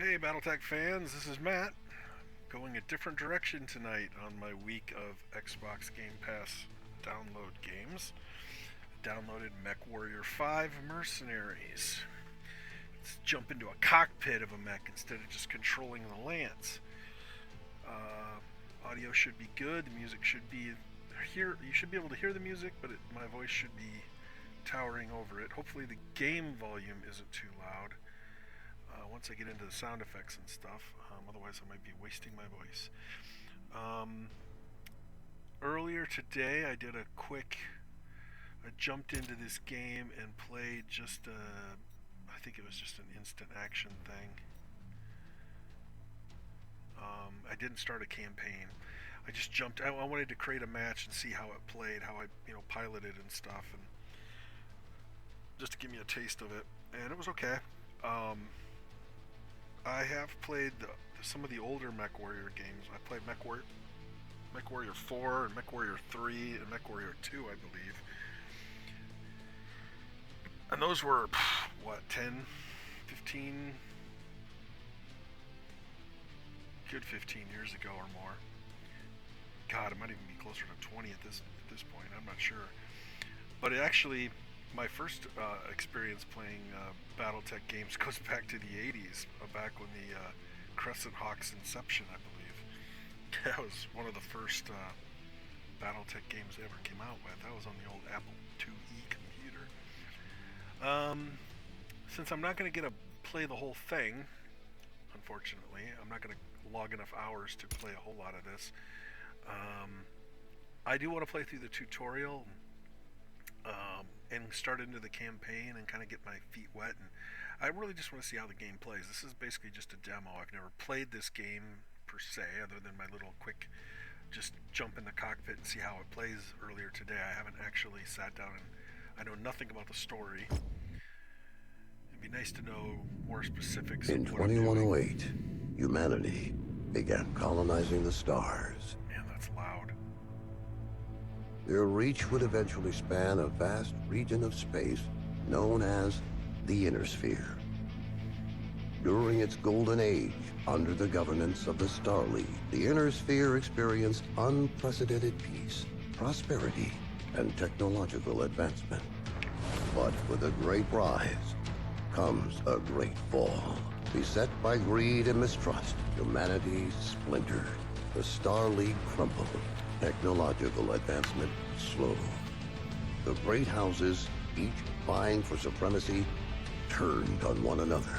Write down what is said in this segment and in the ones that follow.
Hey, Battletech fans, this is Matt, going a different direction tonight on my week of Xbox Game Pass download games. Downloaded Mechwarrior 5 Mercenaries. Let's jump into a cockpit of a mech instead of just controlling the lance. Audio should be good, the music should be here. You should be able to hear the music, but my voice should be towering over it. Hopefully the game volume isn't too loud. Once I get into the sound effects and stuff. Otherwise, I might be wasting my voice. Earlier today, I jumped into this game and played I think it was just an instant action thing. I didn't start a campaign. I just jumped. I wanted to create a match and see how it played, how I piloted and stuff, and just to give me a taste of it. And it was okay. I have played some of the older MechWarrior games. I played MechWarrior 4 and MechWarrior 3 and MechWarrior 2, I believe. And those were, 10, 15, good 15 years ago or more. God, it might even be closer to 20 at this point. I'm not sure. But it actually, my first experience playing BattleTech games goes back to the 80s, back when the Crescent Hawk's inception, I believe. That was one of the first BattleTech games they ever came out with. That was on the old Apple IIe computer. Since I'm not going to get to play the whole thing, unfortunately, I'm not going to log enough hours to play a whole lot of this. I do want to play through the tutorial and start into the campaign and kind of get my feet wet. And I really just want to see how the game plays. This is basically just a demo. I've never played this game per se, other than my little quick just jump in the cockpit and see how it plays earlier today. I haven't actually sat down and I know nothing about the story. It'd be nice to know more specifics. In 2108, humanity began colonizing the stars. Man, that's loud. Their reach would eventually span a vast region of space known as the Inner Sphere. During its golden age, under the governance of the Star League, the Inner Sphere experienced unprecedented peace, prosperity, and technological advancement. But with a great rise comes a great fall. Beset by greed and mistrust, humanity splintered. The Star League crumbled. Technological advancement slowed. The great houses, each vying for supremacy, turned on one another,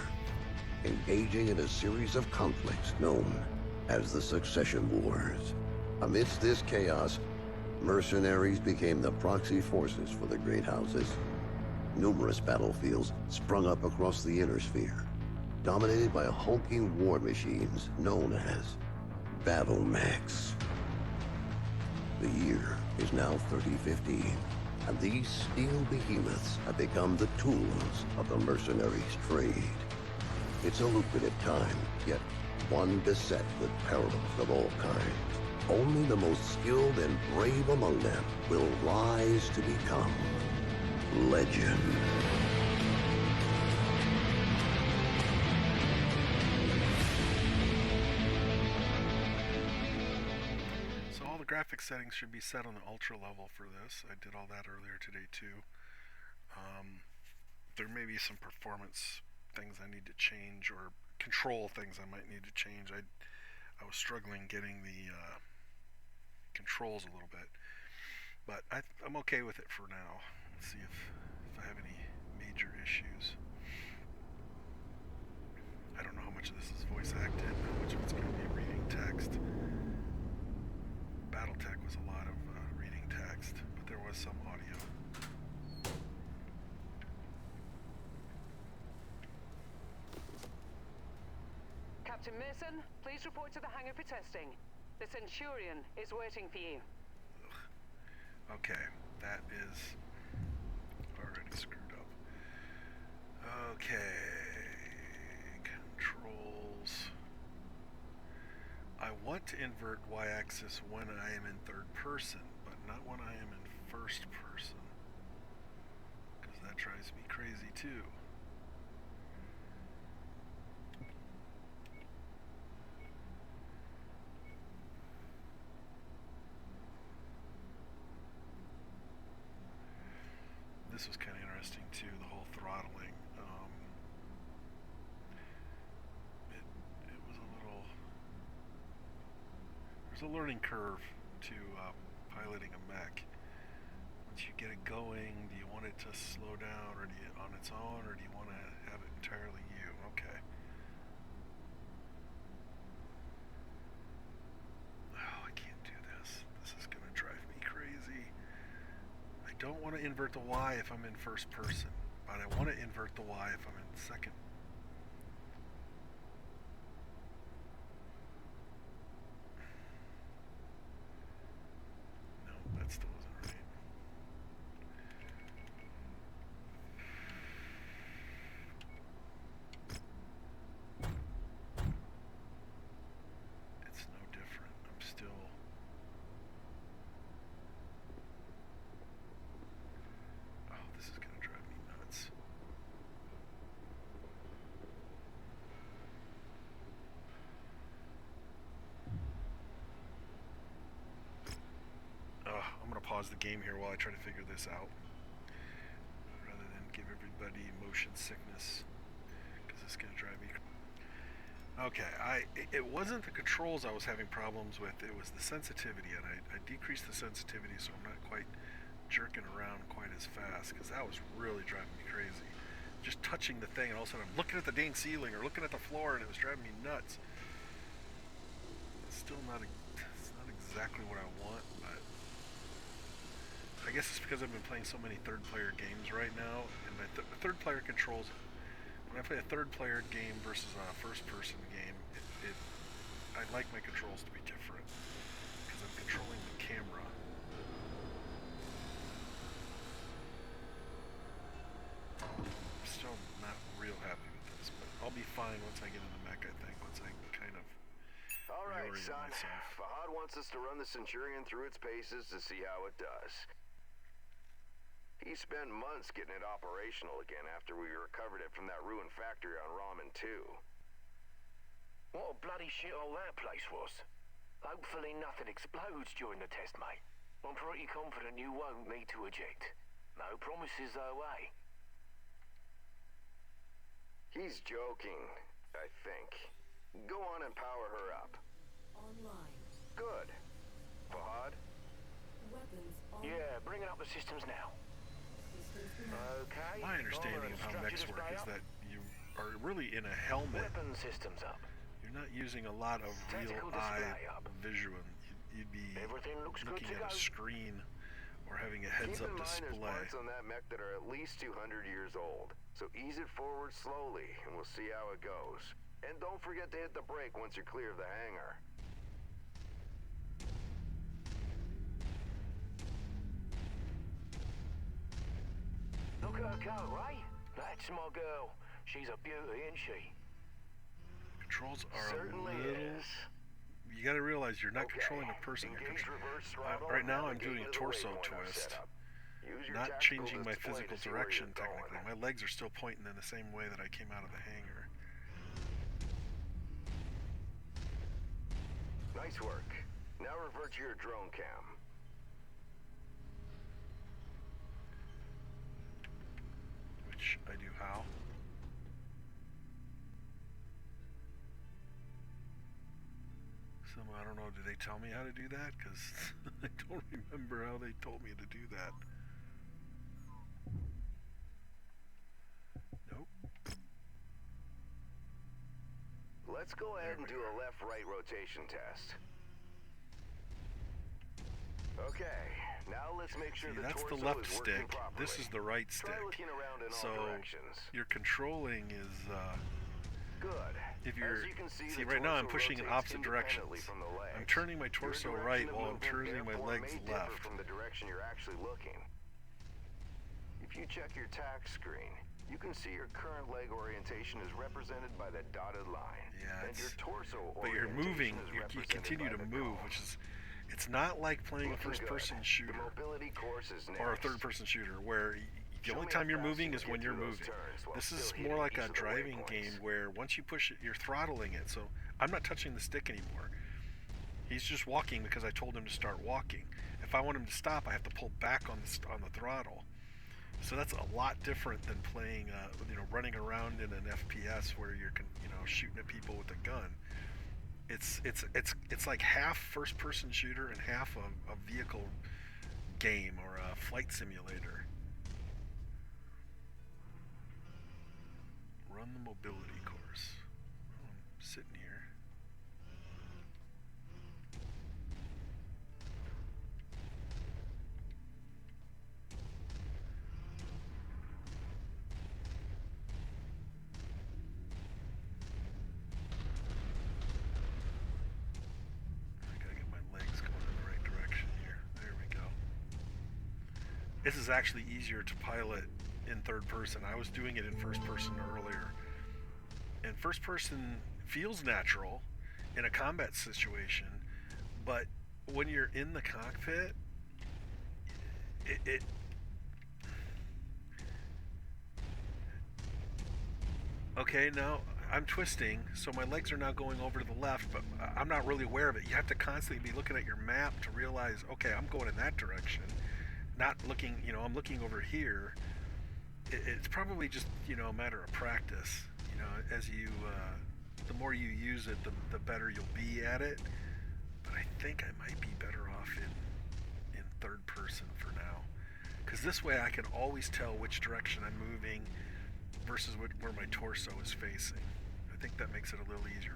engaging in a series of conflicts known as the Succession Wars. Amidst this chaos, mercenaries became the proxy forces for the great houses. Numerous battlefields sprung up across the Inner Sphere, dominated by hulking war machines known as battle mechs. The year is now 3015, and these steel behemoths have become the tools of the mercenaries' trade. It's a lucrative time, yet one beset with perils of all kinds. Only the most skilled and brave among them will rise to become legend. Graphics settings should be set on the ultra level for this. I did all that earlier today too. There may be some performance things I need to change, or control things I might need to change. I was struggling getting the controls a little bit, but I'm okay with it for now. Let's see if I have any major issues. I don't know how much of this is voice acted, how much of it's going to be reading text. BattleTech was a lot of reading text, but there was some audio. Captain Mason, please report to the hangar for testing. The Centurion is waiting for you. Ugh. Okay, that is already screwed up. Okay, controls. I want to invert y-axis when I am in third person, but not when I am in first person, because that drives me crazy too. this was kind of interesting too, the whole throttling. It was a little. There's a learning curve to piloting a mech. Once you get it going, do you want it to slow down, or do you on its own, or do you want to have it entirely you? Okay. Oh, I can't do this. This is gonna drive me crazy. I don't want to invert the Y if I'm in first person, but I want to invert the Y if I'm in second. No, that still isn't right. It's no different. I'm still. Oh, this is gonna drive me nuts. I'm gonna pause the game here while I try to figure this out, rather than give everybody motion sickness, because it's gonna drive me. Okay, it wasn't the controls I was having problems with, it was the sensitivity, and I decreased the sensitivity so I'm not quite jerking around quite as fast, because that was really driving me crazy. Just touching the thing, and all of a sudden I'm looking at the dang ceiling or looking at the floor, and it was driving me nuts. It's still it's not exactly what I want, but I guess it's because I've been playing so many third-player games right now, and my third-player controls. When I play a third-player game versus a first-person game, I like my controls to be different because I'm controlling the camera. I'm still not real happy with this, but I'll be fine once I get in the mech. I think once I kind of. All right, son. Myself. Fahad wants us to run the Centurion through its paces to see how it does. He spent months getting it operational again after we recovered it from that ruined factory on Ramen 2. What a bloody shithole that place was. Hopefully nothing explodes during the test, mate. I'm pretty confident you won't need to eject. No promises though, eh? He's joking, I think. Go on and power her up. Online. Good. Fahad? Weapons online. Yeah, bringing up the systems now. Okay. My understanding of how mechs work is that you are really in a helmet. Weapon systems up. You're not using a lot of real eye visual. You'd be Everything looks looking good to at a go. screen or having a heads-up Keep in mind display. there's parts on that mech that are at least 200 years old. So ease it forward slowly, and we'll see how it goes. And don't forget to hit the brake once you're clear of the hangar. Look at her go, right? That's my girl. She's a beauty, isn't she? Controls are Certainly a little. is. You got to realize you're not Okay, controlling a person. engage reverse throttle Right and now, I'm navigate doing a to the torso waypoint I've twist, set up. Use your not tactical changing my display physical to see where direction. you're going. Technically, my legs are still pointing in the same way that I came out of the hangar. Nice work. Now revert to your drone cam. Which I do how? I don't know, did they tell me how to do that? Because I don't remember how they told me to do that. Nope. Let's go ahead and do a left-right rotation test. Okay, now let's make sure See, the that's torso the left is working stick. properly. This is the right Try stick. looking around in So all directions. your controlling is Good. if you're As you can see, see the right now I'm torso pushing in rotates opposite directions. independently from the legs. I'm turning my Your torso direction right of while I'm movement, turning my therefore, legs may differ left. from the direction you're actually looking. If you check your tack screen, you can see your current leg orientation is represented by the dotted line. Yeah, and your torso but you're moving, orientation is you represented continue by to the move, cone. which is, it's not like playing a Looking first-person good. shooter The mobility course is next. or a third-person shooter where the Show only me time how you're fast moving you is can when get you're through those moving. turns while This is still more hitting like each a of the driving waypoints. game where once you push it, you're throttling it. So I'm not touching the stick anymore. He's just walking because I told him to start walking. If I want him to stop, I have to pull back on the throttle. So that's a lot different than playing, running around in an FPS where you're, shooting at people with a gun. It's like half first-person shooter and half a vehicle game or a flight simulator. Run the mobility course. I'm sitting here. I gotta get my legs going in the right direction here. There we go. This is actually easier to pilot in third person. I was doing it in first person earlier. And first person feels natural in a combat situation, but when you're in the cockpit, it okay, now I'm twisting, so my legs are now going over to the left, but I'm not really aware of it. You have to constantly be looking at your map to realize, okay, I'm going in that direction. Not looking, I'm looking over here. It's probably just, a matter of practice. As you, the more you use it, the better you'll be at it. But I think I might be better off in third person for now. Because this way I can always tell which direction I'm moving versus where my torso is facing. I think that makes it a little easier.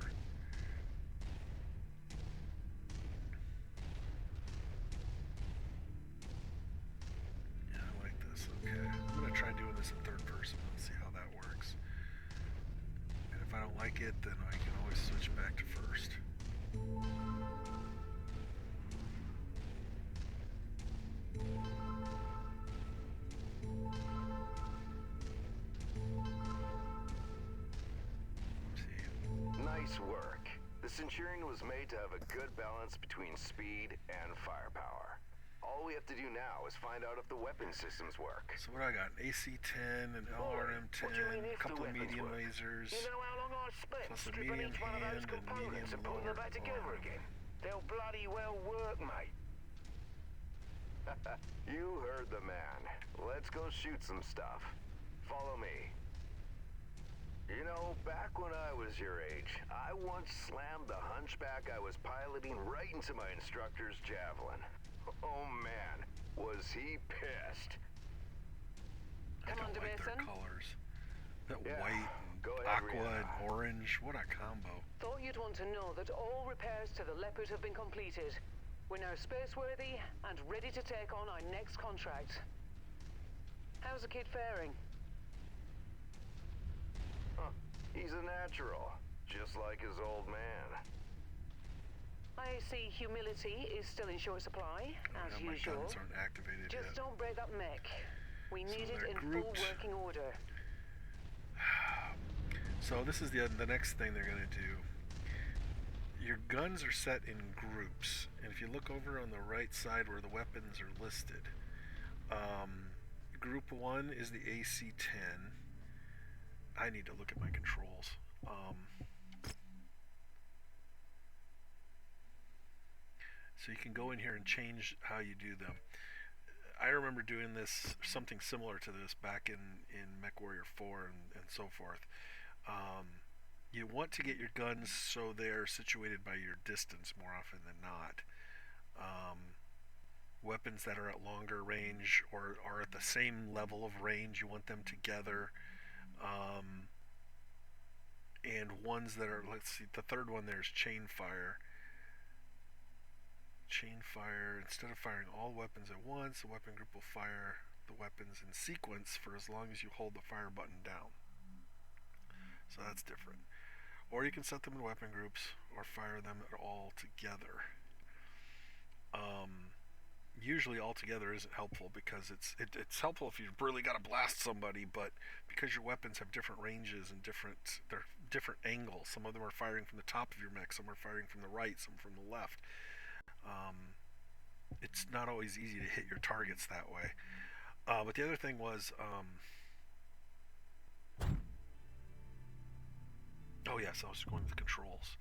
Yeah, I like this. Okay. I'm going to try doing this in third person and see how that works. And if I don't like it, then I can always switch back to first. Nice work. The Centurion was made to have a good balance between speed and firepower. All we have to do now is find out if the weapon systems work. So what do I got? An AC-10, an LRM-10, a couple of medium lasers, You know how long I spent plus a stripping medium each one of those hand and components medium and putting them back together arm. again? They'll bloody well work, mate. You heard the man. Let's go shoot some stuff. Follow me. You know, back when I was your age, I once slammed the hunchback I was piloting right into my instructor's javelin. Oh man, was he pissed. I don't Commander like their Mason? colors. That Yeah, white go and ahead, aqua Rihanna. and orange. What a combo. Thought you'd want to know that all repairs to the Leopard have been completed. We're now spaceworthy and ready to take on our next contract. How's the kid faring? Huh. He's a natural, just like his old man. I see humility is still in short supply, as Yeah, my usual. guns aren't activated Just yet. don't break that mech. We need it they're in full grouped. working order. So this is the next thing they're going to do. Your guns are set in groups, and if you look over on the right side where the weapons are listed, group 1 is the AC-10. I need to look at my controls. So you can go in here and change how you do them. I remember doing this, something similar to this back in Mechwarrior 4 and so forth. You want to get your guns so they're situated by your distance more often than not. Weapons that are at longer range or are at the same level of range, you want them together. And ones that are, let's see, the third one there is chain fire. Chain fire, instead of firing all weapons at once, the weapon group will fire the weapons in sequence for as long as you hold the fire button down. So that's different. Or you can set them in weapon groups or fire them all together. Usually all together isn't helpful because it's helpful if you've really got to blast somebody, but because your weapons have different ranges and they're different angles. Some of them are firing from the top of your mech, some are firing from the right, some from the left. It's not always easy to hit your targets that way. But the other thing was, oh yes, I was going with the controls.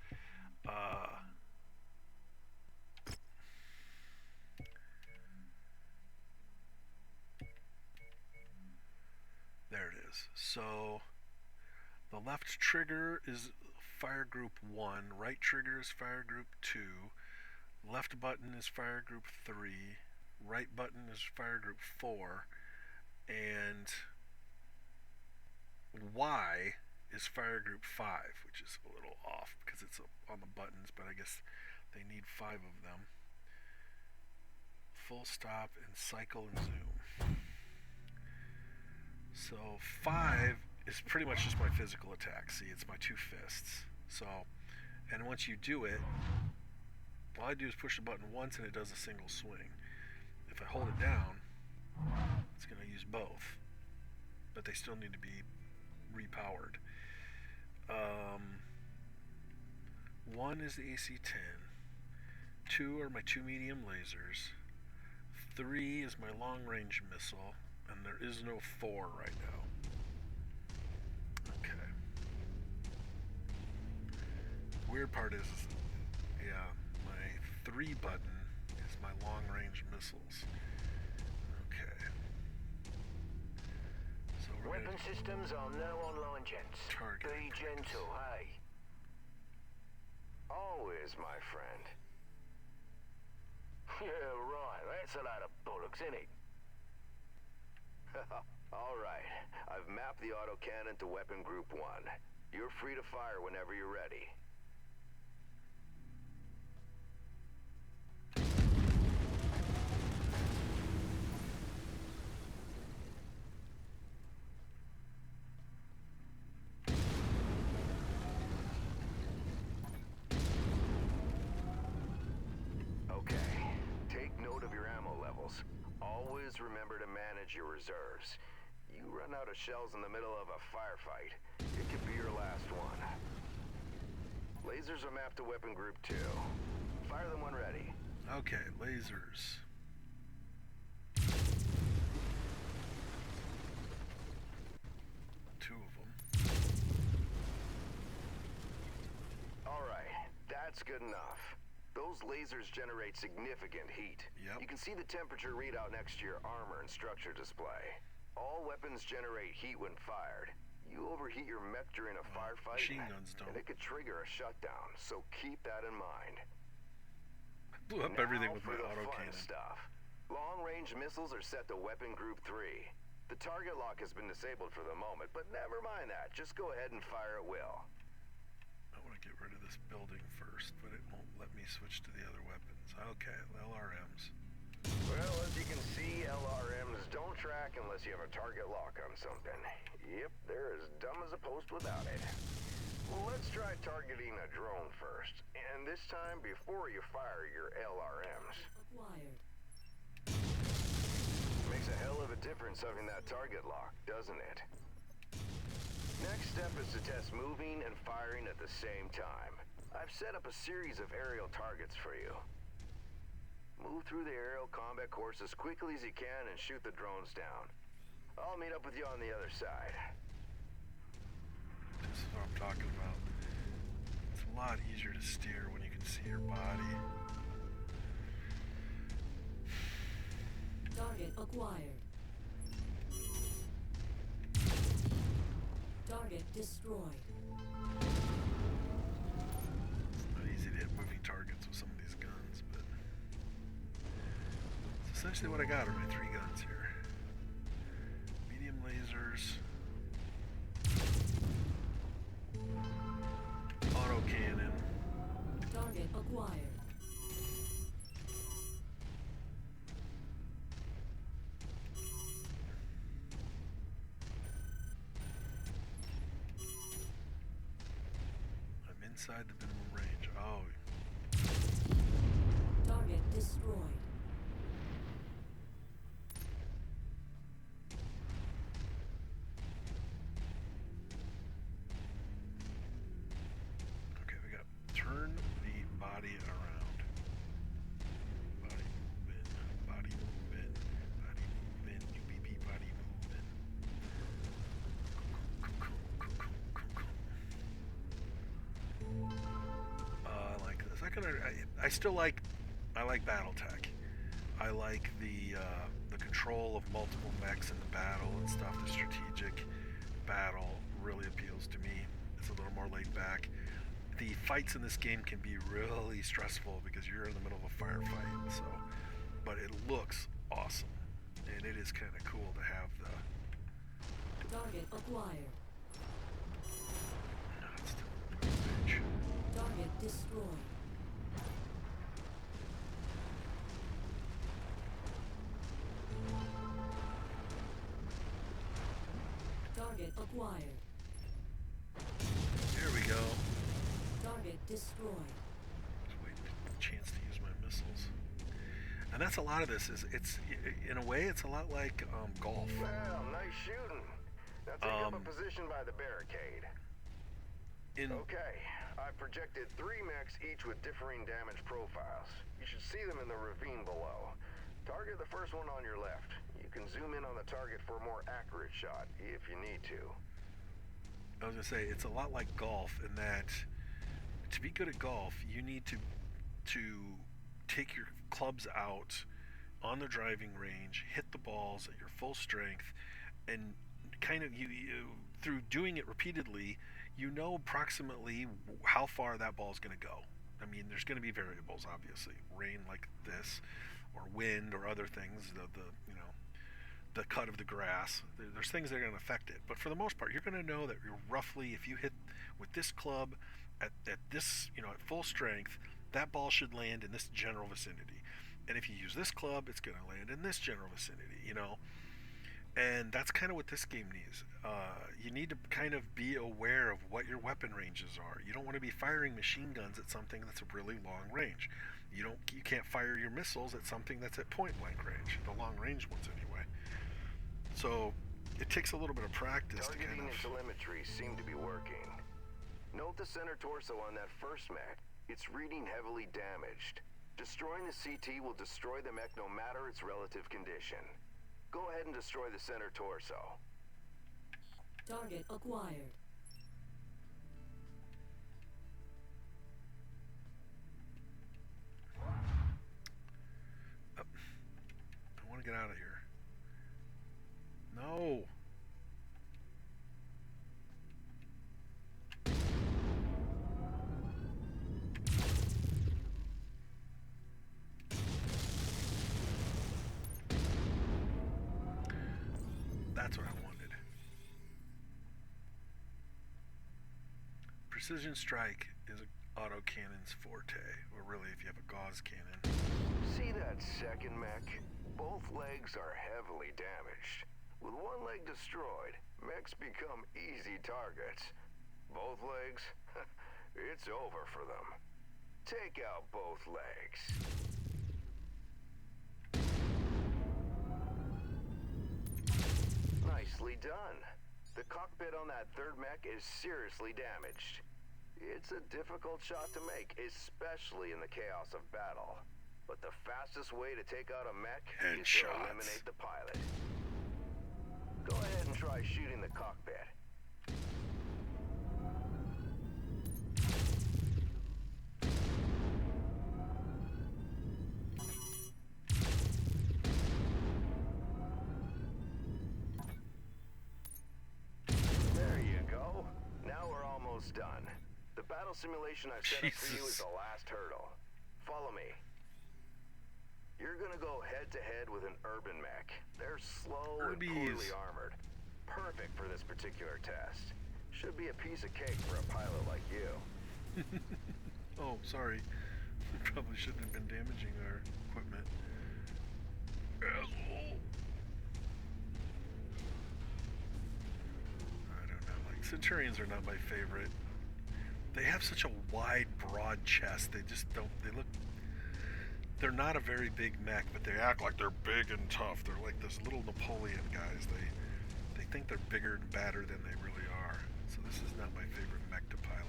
So the left trigger is fire group 1, right trigger is fire group 2, left button is fire group 3, right button is fire group 4, and Y is fire group 5, which is a little off because it's on the buttons, but I guess they need 5 of them. Full stop and cycle and zoom. So 5 is pretty much just my physical attack. See, it's my 2 fists. So, and once you do it, all I do is push the button once and it does a single swing. If I hold it down, it's going to use both, but they still need to be repowered. 1 is the AC-10. 2 are my 2 medium lasers. 3 is my long-range missile, and there is no 4 right now. Okay. Weird part is, yeah, my 3 button is my long-range missiles. Okay. So we're Weapon systems are now online, gents. Target. Be gentle, hey? Always, my friend. Yeah, right. That's a load of bollocks, isn't it? All right. I've mapped the autocannon to weapon group 1. You're free to fire whenever you're ready. Always remember to manage your reserves. You run out of shells in the middle of a firefight, it could be your last one. Lasers are mapped to weapon group 2. Fire them when ready. Okay, lasers. Two of them. All right, that's good enough. Those lasers generate significant heat. Yep. You can see the temperature readout next to your armor and structure display. All weapons generate heat when fired. You overheat your mech during a firefight, machine guns don't. and it could trigger a shutdown, so keep that in mind. I blew up Now everything with for my the fun autocannon. stuff. Long-range missiles are set to weapon group 3. The target lock has been disabled for the moment, but never mind that. Just go ahead and fire at will. I want to get rid of this building first, but it won't let me switch to the other weapons. Okay, LRMs. Well, as you can see, LRMs don't track unless you have a target lock on something. Yep, they're as dumb as a post without it. Let's try targeting a drone first, and this time before you fire your LRMs. Acquired. Makes a hell of a difference having that target lock, doesn't it? Next step is to test moving and firing at the same time. I've set up a series of aerial targets for you. Move through the aerial combat course as quickly as you can and shoot the drones down. I'll meet up with you on the other side. This is what I'm talking about. It's a lot easier to steer when you can see your body. Target acquired. Target destroyed. It's not easy to hit moving targets with some of these guns, but it's essentially what I got are my 3 guns here. Medium lasers, autocannon. Target acquired. I'm inside the minimum range. Oh, Target destroyed. okay, we got turn the body around. Body movement, body movement, body movement, UBB body movement. I like this. I still like, I like BattleTech. I like the control of multiple mechs in the battle and stuff, the strategic battle really appeals to me. It's a little more laid back. The fights in this game can be really stressful because you're in the middle of a firefight. So, but it looks awesome, and it is kind of cool to have the. Target acquired. No, it's still on the page. Target destroyed. Target acquired. There we go. Target destroyed. Just waiting for a chance to use my missiles. And that's a lot of this. It's in a way, it's a lot like golf. Well, nice shooting. Now take up a position by the barricade. Okay, I've projected 3 mechs each with differing damage profiles. You should see them in the ravine below. Target the first one on your left. You can zoom in on the target for a more accurate shot if you need to. I was gonna say it's a lot like golf in that to be good at golf, you need to take your clubs out on the driving range, hit the balls at your full strength, and kind of you through doing it repeatedly, you know approximately how far that ball is going to go. I mean, there's going to be variables, obviously, rain like this, or wind, or other things. The cut of the grass. There's things that are going to affect it. But for the most part, you're going to know that you're roughly, if you hit with this club at this, at full strength, that ball should land in this general vicinity. And if you use this club, it's going to land in this general vicinity. And that's kind of what this game needs. You need to kind of be aware of what your weapon ranges are. You don't want to be firing machine guns at something that's a really long range. You can't fire your missiles at something that's at point blank range, the long range ones anyway. So it takes a little bit of practice to kind Targeting of. and telemetry seem to be working. Note the center torso on that first mech. It's reading heavily damaged. Destroying the CT will destroy the mech no matter its relative condition. Go ahead and destroy the center torso. Target acquired. I want to get out of here. No. That's what I wanted. Precision strike is autocannon's forte, or really if you have a gauze cannon. See that second mech? Both legs are heavily damaged. With one leg destroyed, mechs become easy targets. Both legs? It's over for them. Take out both legs. Nicely done. The cockpit on that third mech is seriously damaged. It's a difficult shot to make, especially in the chaos of battle. But the fastest way to take out a mech is to eliminate the pilot. Go ahead and try shooting the cockpit. There you go. Now we're almost done. The battle simulation I've set up for you is the last hurdle. Follow me. You're gonna go head-to-head with an urban mech. They're slow and poorly armored. Perfect for this particular test. Should be a piece of cake for a pilot like you. Oh, sorry. We probably shouldn't have been damaging our equipment. Asshole. I don't know. Like, Centurions are not my favorite. They have such a wide, broad chest. They just don't. They're not a very big mech, but they act like they're big and tough. They're like this little Napoleon guys. They think they're bigger and badder than they really are. So this is not my favorite mech to pilot.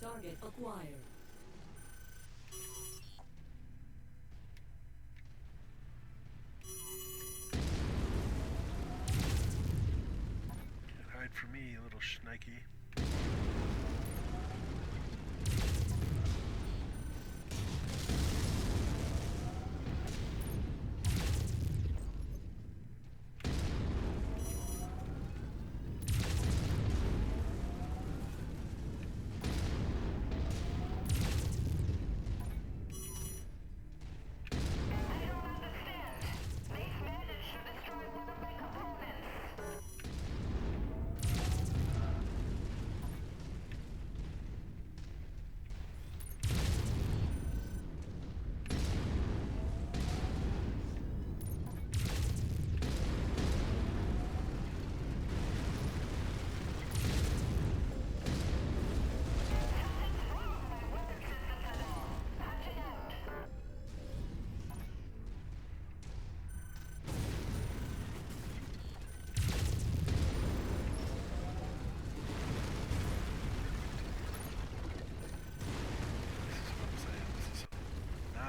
Target acquired. Hide for me, little schnikey.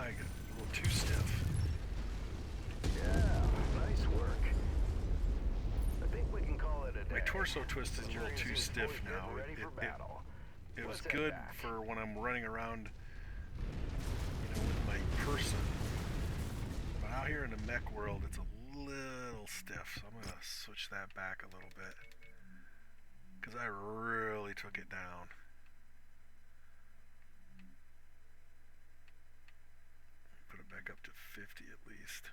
I got a little too stiff. Yeah, nice work. I think we can call it a day. My torso twist is a little too Experience is stiff fully now. ready for battle. It was Let's head good back. for when I'm running around, with my person. But out here in the mech world, it's a little stiff, so I'm gonna switch that back a little bit, because I really took it down. Put it back up to 50 at least.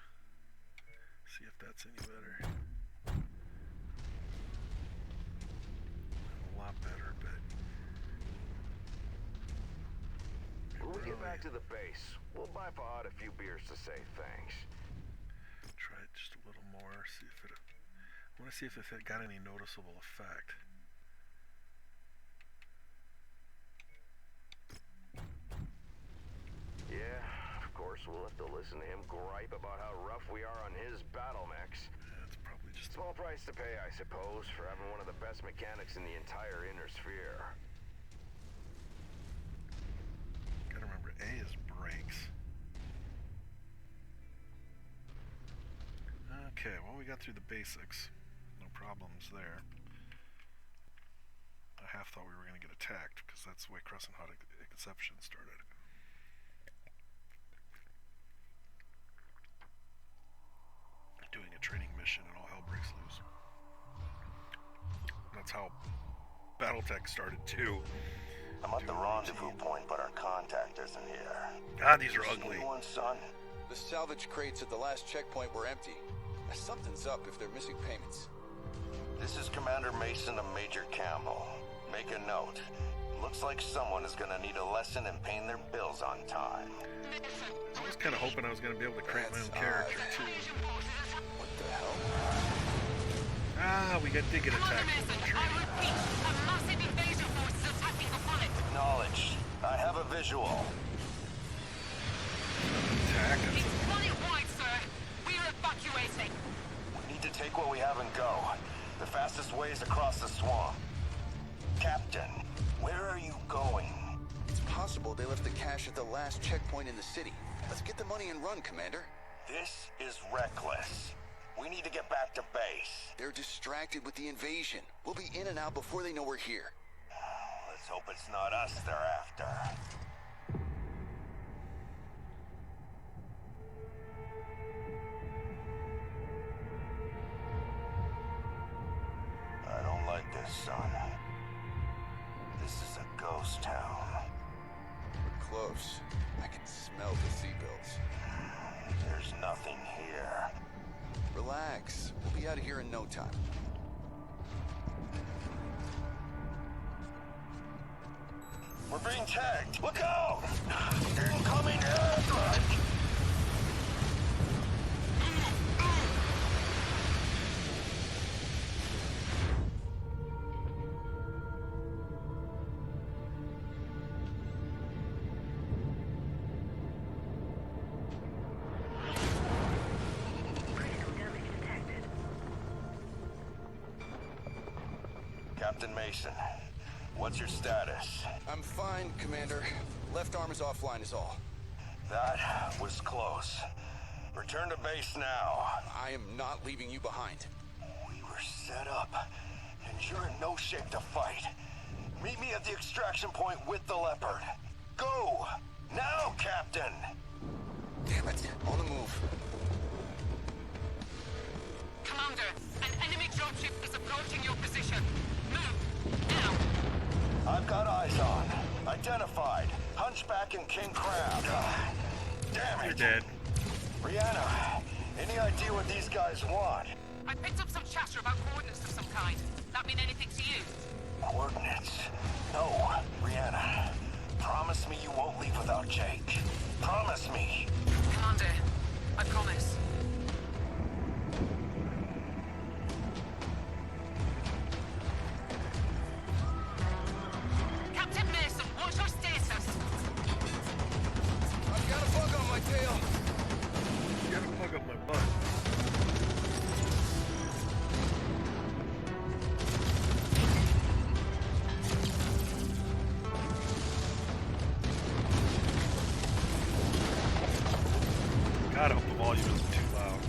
See if that's any better. A lot better, but When we get back to the base, we'll buy Pod a few beers to say thanks. try it just a little more. See if it. I want to see if it got any noticeable effect. Yeah, of course we'll have to listen to him gripe about how rough we are on his battle mechs. That's probably just. Small price to pay, I suppose, for having one of the best mechanics in the entire inner sphere. Gotta remember, A is brakes. Okay, well, we got through the basics. No problems there. I half thought we were gonna get attacked, because that's the way Crescent Hot Exception started. Doing a training mission and all hell breaks loose. That's how Battletech started too. I'm at the rendezvous point, but our contact isn't here. God, these are ugly. Anyone, son? The salvage crates at the last checkpoint were empty. Something's up if they're missing payments. This is Commander Mason of Major Campbell. Make a note. Looks like someone is gonna need a lesson in paying their bills on time. I was kind of hoping I was going to be able to create my own character too. What the hell? Ah, we did get attacked with the training. Acknowledged. I have a visual. Attack. We need to take what we have and go. The fastest way is across the swamp. Captain, where are you going? It's possible they left the cash at the last checkpoint in the city. Let's get the money and run, Commander. This is reckless. We need to get back to base. They're distracted with the invasion. We'll be in and out before they know we're here. Let's hope it's not us they're after. I don't like this, son. This is a ghost town. We're close. I can smell the seagulls. There's nothing here. Relax. We'll be out of here in no time. We're being tagged. Look out! Incoming airstrike! Captain Mason, what's your status? I'm fine, Commander. Left arm is offline is all. That was close. Return to base now. I am not leaving you behind. We were set up, and you're in no shape to fight. Meet me at the extraction point with the Leopard. Go! Now, Captain! Damn it. On the move. Commander, an enemy dropship is approaching your position. Move, now! I've got eyes on. Identified. Hunchback and King Crab. Damn it! You're dead. Brianna, any idea what these guys want? I picked up some chatter about coordinates of some kind. That mean anything to you? Coordinates? No, Brianna. Promise me you won't leave without Jake. Promise me. Commander, I promise. Captain Mason, what's your status? I've got a bug on my tail. You got a bug up my butt. God, I hope the volume isn't too loud.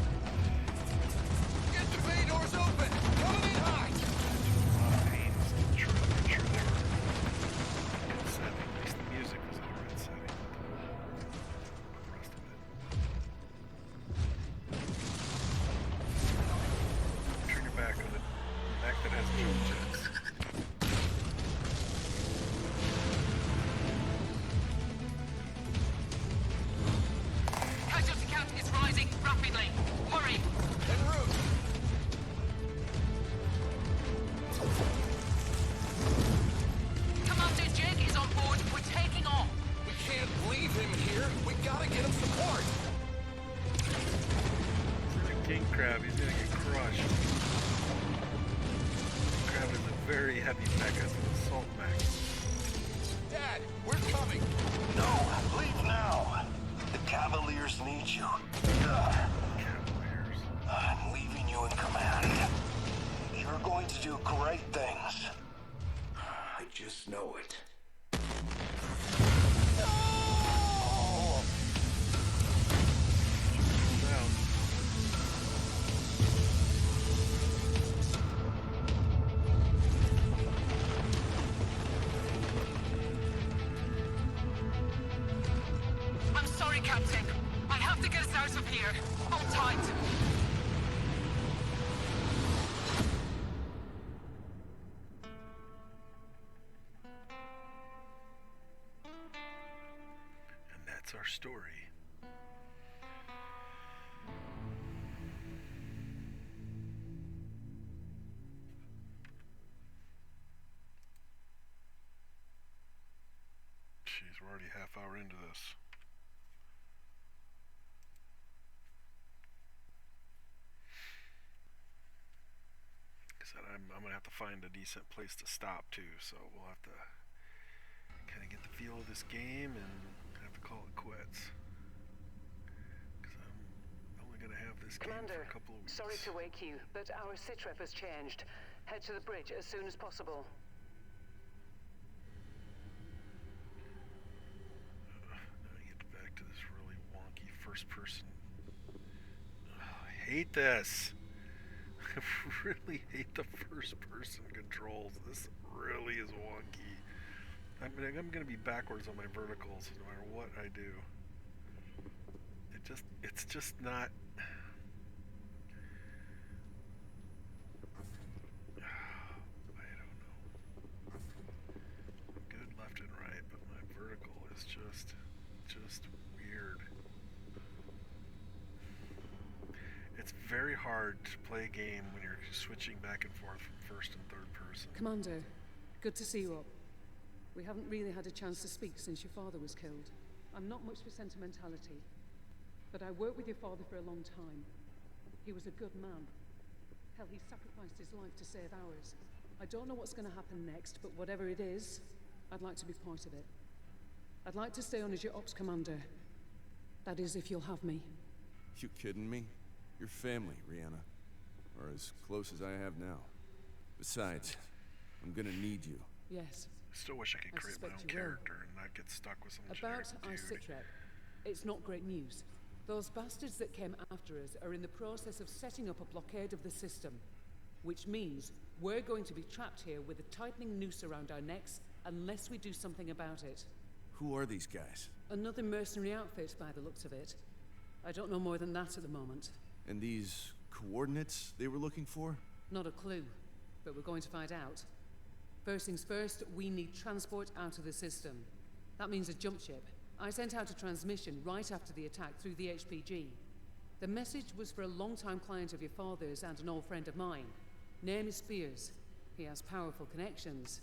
Get the bay doors open! Coming in hot! A lot of pains to try to make sure they were in a good setting. At least the music was in the right setting. The rest of it. Turn your back on the mech that has jump jets. Casualty count is rising rapidly. Hurry! En route! Commander Jake is on board. We're taking off. We can't leave him here. We gotta get him support. The king crab, he's gonna get crushed. King crab is a very heavy mech. It's an assault mech. Dad, we're coming. No, leave now. The Cavaliers need you. Cavaliers. I'm leaving you in command. You're going to do great things. I just know it. No! Down. I'm sorry, Captain. I have to get us out of here. Hold tight. And that's our story. Jeez, we're already half hour into this. Like I said, I'm gonna have to find a decent place to stop too, so we'll have to kind of get the feel of this game and have to call it quits. Because I'm only gonna have this game Commander, for a couple of weeks. sorry to wake you, but our sitrep has changed. Head to the bridge as soon as possible. Now I get back to this really wonky first person. I hate this. I really hate the first person controls. This really is wonky. I'm gonna be backwards on my verticals no matter what I do. It's just not. I don't know. I'm good left and right, but my vertical is just weird. It's very hard to play a game when you're switching back and forth from first and third person. Commander, good to see you up. We haven't really had a chance to speak since your father was killed. I'm not much for sentimentality, but I worked with your father for a long time. He was a good man. Hell, he sacrificed his life to save ours. I don't know what's going to happen next, but whatever it is, I'd like to be part of it. I'd like to stay on as your ops commander. That is, if you'll have me. You kidding me? Your family, Rihanna. Or as close as I have now. Besides, I'm gonna need you. Yes. I still wish I could create my own suspect you will. character and not get stuck with some About generic our dude. sitrep, it's not great news. Those bastards that came after us are in the process of setting up a blockade of the system, which means we're going to be trapped here with a tightening noose around our necks unless we do something about it. Who are these guys? Another mercenary outfit by the looks of it. I don't know more than that at the moment. And these coordinates they were looking for? Not a clue, but we're going to find out. First things first, we need transport out of the system. That means a jump ship. I sent out a transmission right after the attack through the HPG. The message was for a long-time client of your father's and an old friend of mine. Name is Spears. He has powerful connections.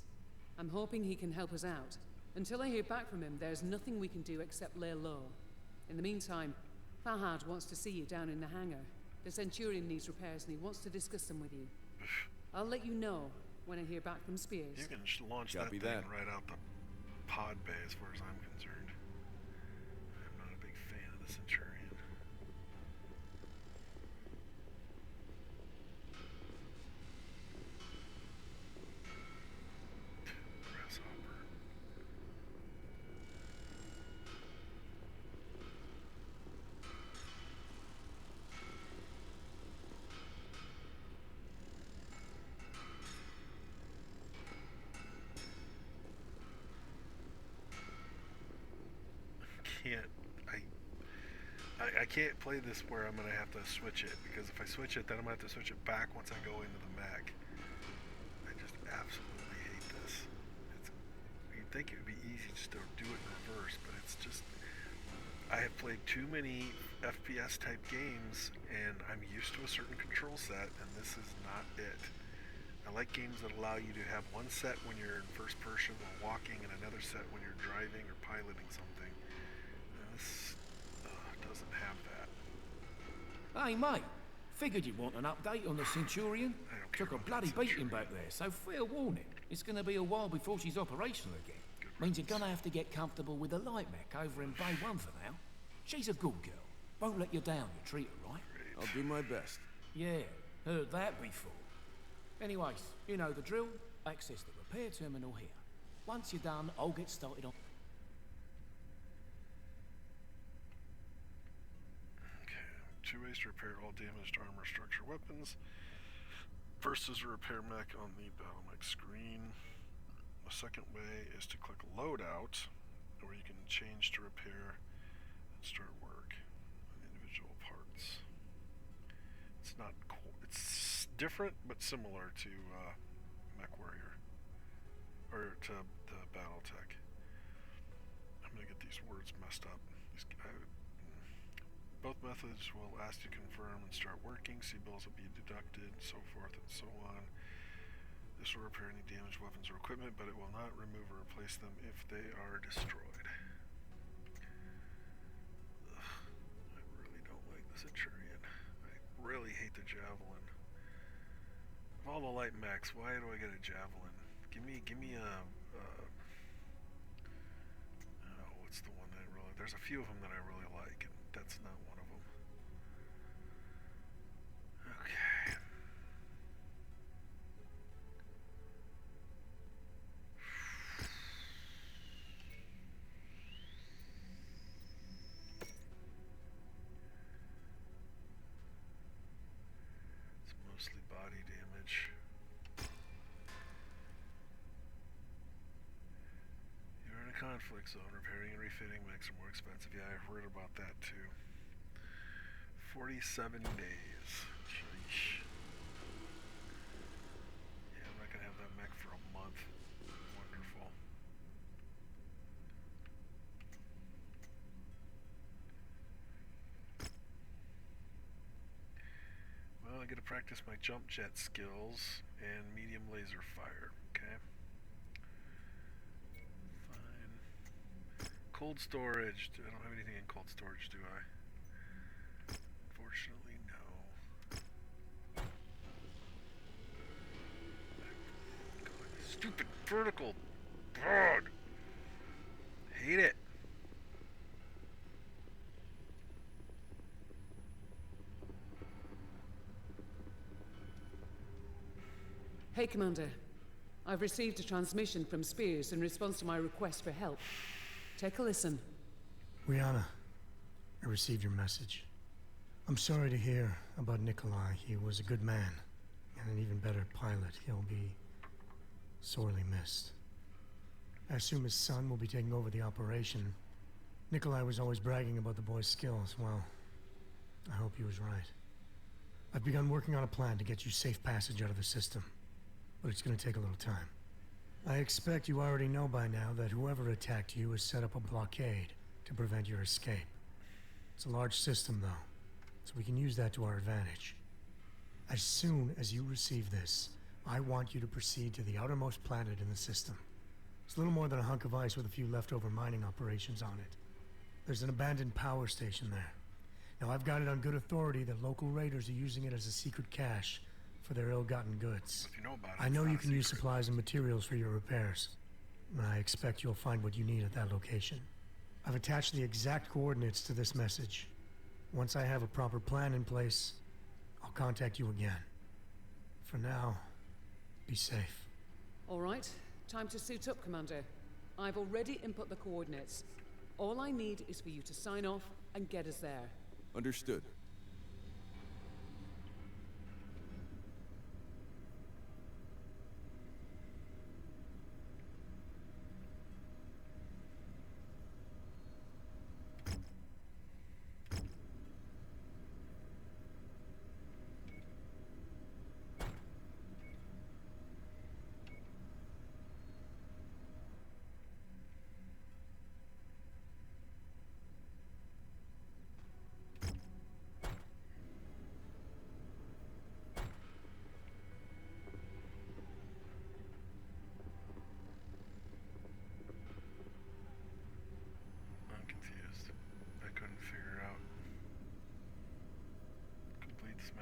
I'm hoping he can help us out. Until I hear back from him, there's nothing we can do except lay low. In the meantime, Fahad wants to see you down in the hangar. The Centurion needs repairs and he wants to discuss them with you. I'll let you know when I hear back from Spears. You can just launch Copy that thing that. right out the pod bay as far as I'm concerned. I'm not a big fan of the Centurion. Grasshopper. I can't play this where I'm gonna have to switch it, because if I switch it, then I'm gonna have to switch it back once I go into the mech. I just absolutely hate this. You'd think it would be easy just to do it in reverse, but it's just, I have played too many FPS type games, and I'm used to a certain control set, and this is not it. I like games that allow you to have one set when you're in first person while walking, and another set when you're driving or piloting something. And this doesn't have that. Hey, mate. Figured you'd want an update on the Centurion. Took a bloody beating back there, so fair warning. It's gonna be a while before she's operational again. Means you're gonna have to get comfortable with the light mech over in Bay 1 for now. She's a good girl. Won't let you down, you treat her right. I'll do my best. Yeah, heard that before. Anyways, you know the drill. Access the repair terminal here. Once you're done, I'll get started on... Okay, 2 ways to repair all damaged armor, structure, weapons. First is a repair mech on the battle mech screen. The second way is to click loadout, where you can change to repair and start work on individual parts. It's not it's different but similar to Mechwarrior, or to the Battletech. I'm gonna get these words messed up. Both methods will ask you to confirm and start working. C-bills will be deducted, so forth and so on. This will repair any damaged weapons or equipment, but it will not remove or replace them if they are destroyed. Ugh, I really don't like the Centurion. I really hate the Javelin. Of all the light mechs, why do I get a Javelin? Give me a oh, what's the one that I really... There's a few of them that I really like, and that's not one of them. Okay. It's mostly body damage. You're in a conflict zone. Repairing and refitting mechs are more expensive. Yeah, I've heard about that too. 47 days. Sheesh. Yeah, I'm not gonna have that mech for a month. Wonderful. Well, I get to practice my jump jet skills and medium laser fire. Okay. Fine. Cold storage. I don't have anything in cold storage, do I? Unfortunately, no. God, stupid vertical. God. Hate it. Hey, Commander. I've received a transmission from Spears in response to my request for help. Take a listen. Rihanna, I received your message. I'm sorry to hear about Nikolai. He was a good man, and an even better pilot. He'll be sorely missed. I assume his son will be taking over the operation. Nikolai was always bragging about the boy's skills. Well, I hope he was right. I've begun working on a plan to get you safe passage out of the system, but it's going to take a little time. I expect you already know by now that whoever attacked you has set up a blockade to prevent your escape. It's a large system, though, so we can use that to our advantage. As soon as you receive this, I want you to proceed to the outermost planet in the system. It's a little more than a hunk of ice with a few leftover mining operations on it. There's an abandoned power station there. Now, I've got it on good authority that local raiders are using it as a secret cache for their ill-gotten goods. If you know about it, I know you can use supplies and materials for your repairs, and I expect you'll find what you need at that location. I've attached the exact coordinates to this message. Once I have a proper plan in place, I'll contact you again. For now, be safe. All right, time to suit up, Commander. I've already input the coordinates. All I need is for you to sign off and get us there. Understood.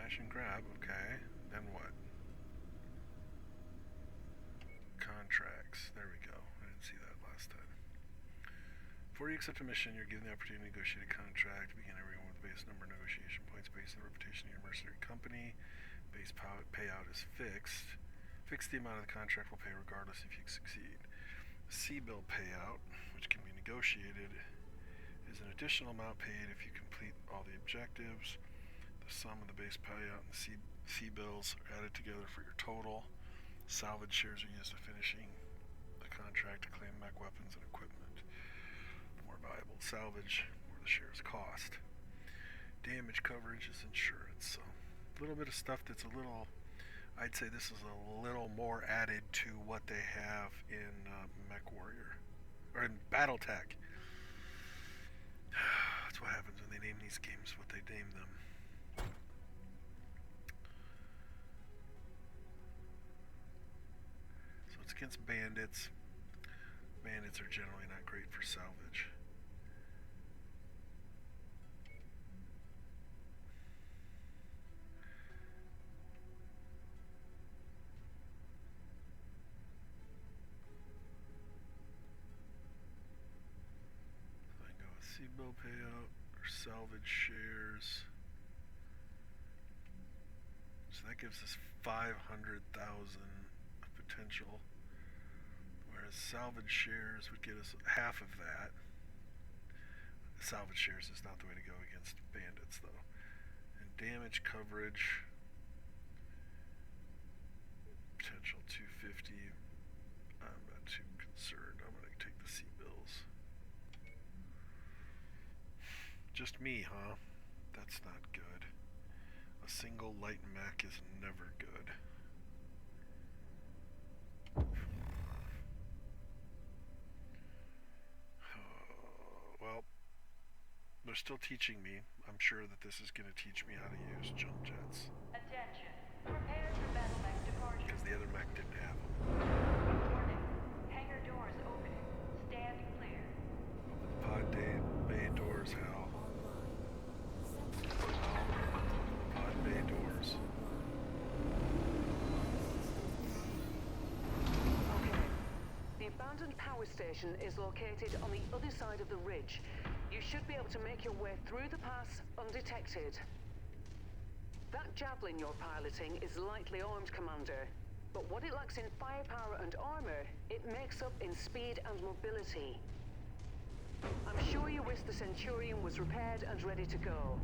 Smash and grab, okay. Then what? Contracts. There we go. I didn't see that last time. Before you accept a mission, you're given the opportunity to negotiate a contract. Begin everyone with base number of negotiation points based on the reputation of your mercenary company. Base payout is fixed. Fix the amount of the contract will pay regardless if you succeed. C-bill payout, which can be negotiated, is an additional amount paid if you complete all the objectives. The sum of the base payout and the C-bills are added together for your total. Salvage shares are used to finishing the contract to claim mech weapons and equipment. The more valuable salvage, the more the shares cost. Damage coverage is insurance. So a little bit of stuff that's a little, I'd say this is a little more added to what they have in Mechwarrior, or in BattleTech. That's what happens when they name these games what they name them. So it's against bandits. Bandits are generally not great for salvage. C-bill payout or salvage shares. So that gives us 500,000 of potential, whereas salvage shares would get us half of that. Salvage shares is not the way to go against bandits, though. And damage coverage, potential 250. I'm not too concerned. I'm going to take the C-bills. Just me, huh? That's not good. A single light mech is never good. Well, they're still teaching me. I'm sure that this is going to teach me how to use jump jets. Attention. Prepare for battle mech departure. Because the other mech didn't have them. Warning. Hangar doors opening. Stand clear. Open the pod bay doors, Hal. Pod bay doors. Okay. The abandoned power station is located on the other side of the ridge. You should be able to make your way through the pass undetected. That javelin you're piloting is lightly armed, Commander. But what it lacks in firepower and armor, it makes up in speed and mobility. I'm sure you wish the Centurion was repaired and ready to go.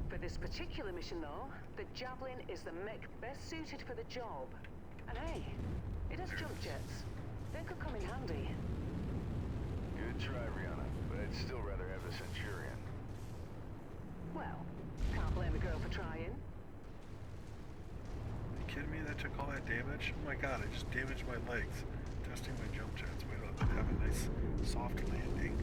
For this particular mission, though, the Javelin is the mech best suited for the job. And hey, it has jump jets. They could come in handy. Good try, Rihanna, but I'd still rather have the Centurion. Well, can't blame a girl for trying. Are you kidding me? That took all that damage? Oh my god, I just damaged my legs. Testing my jump jets. Wait till I have a nice, soft landing.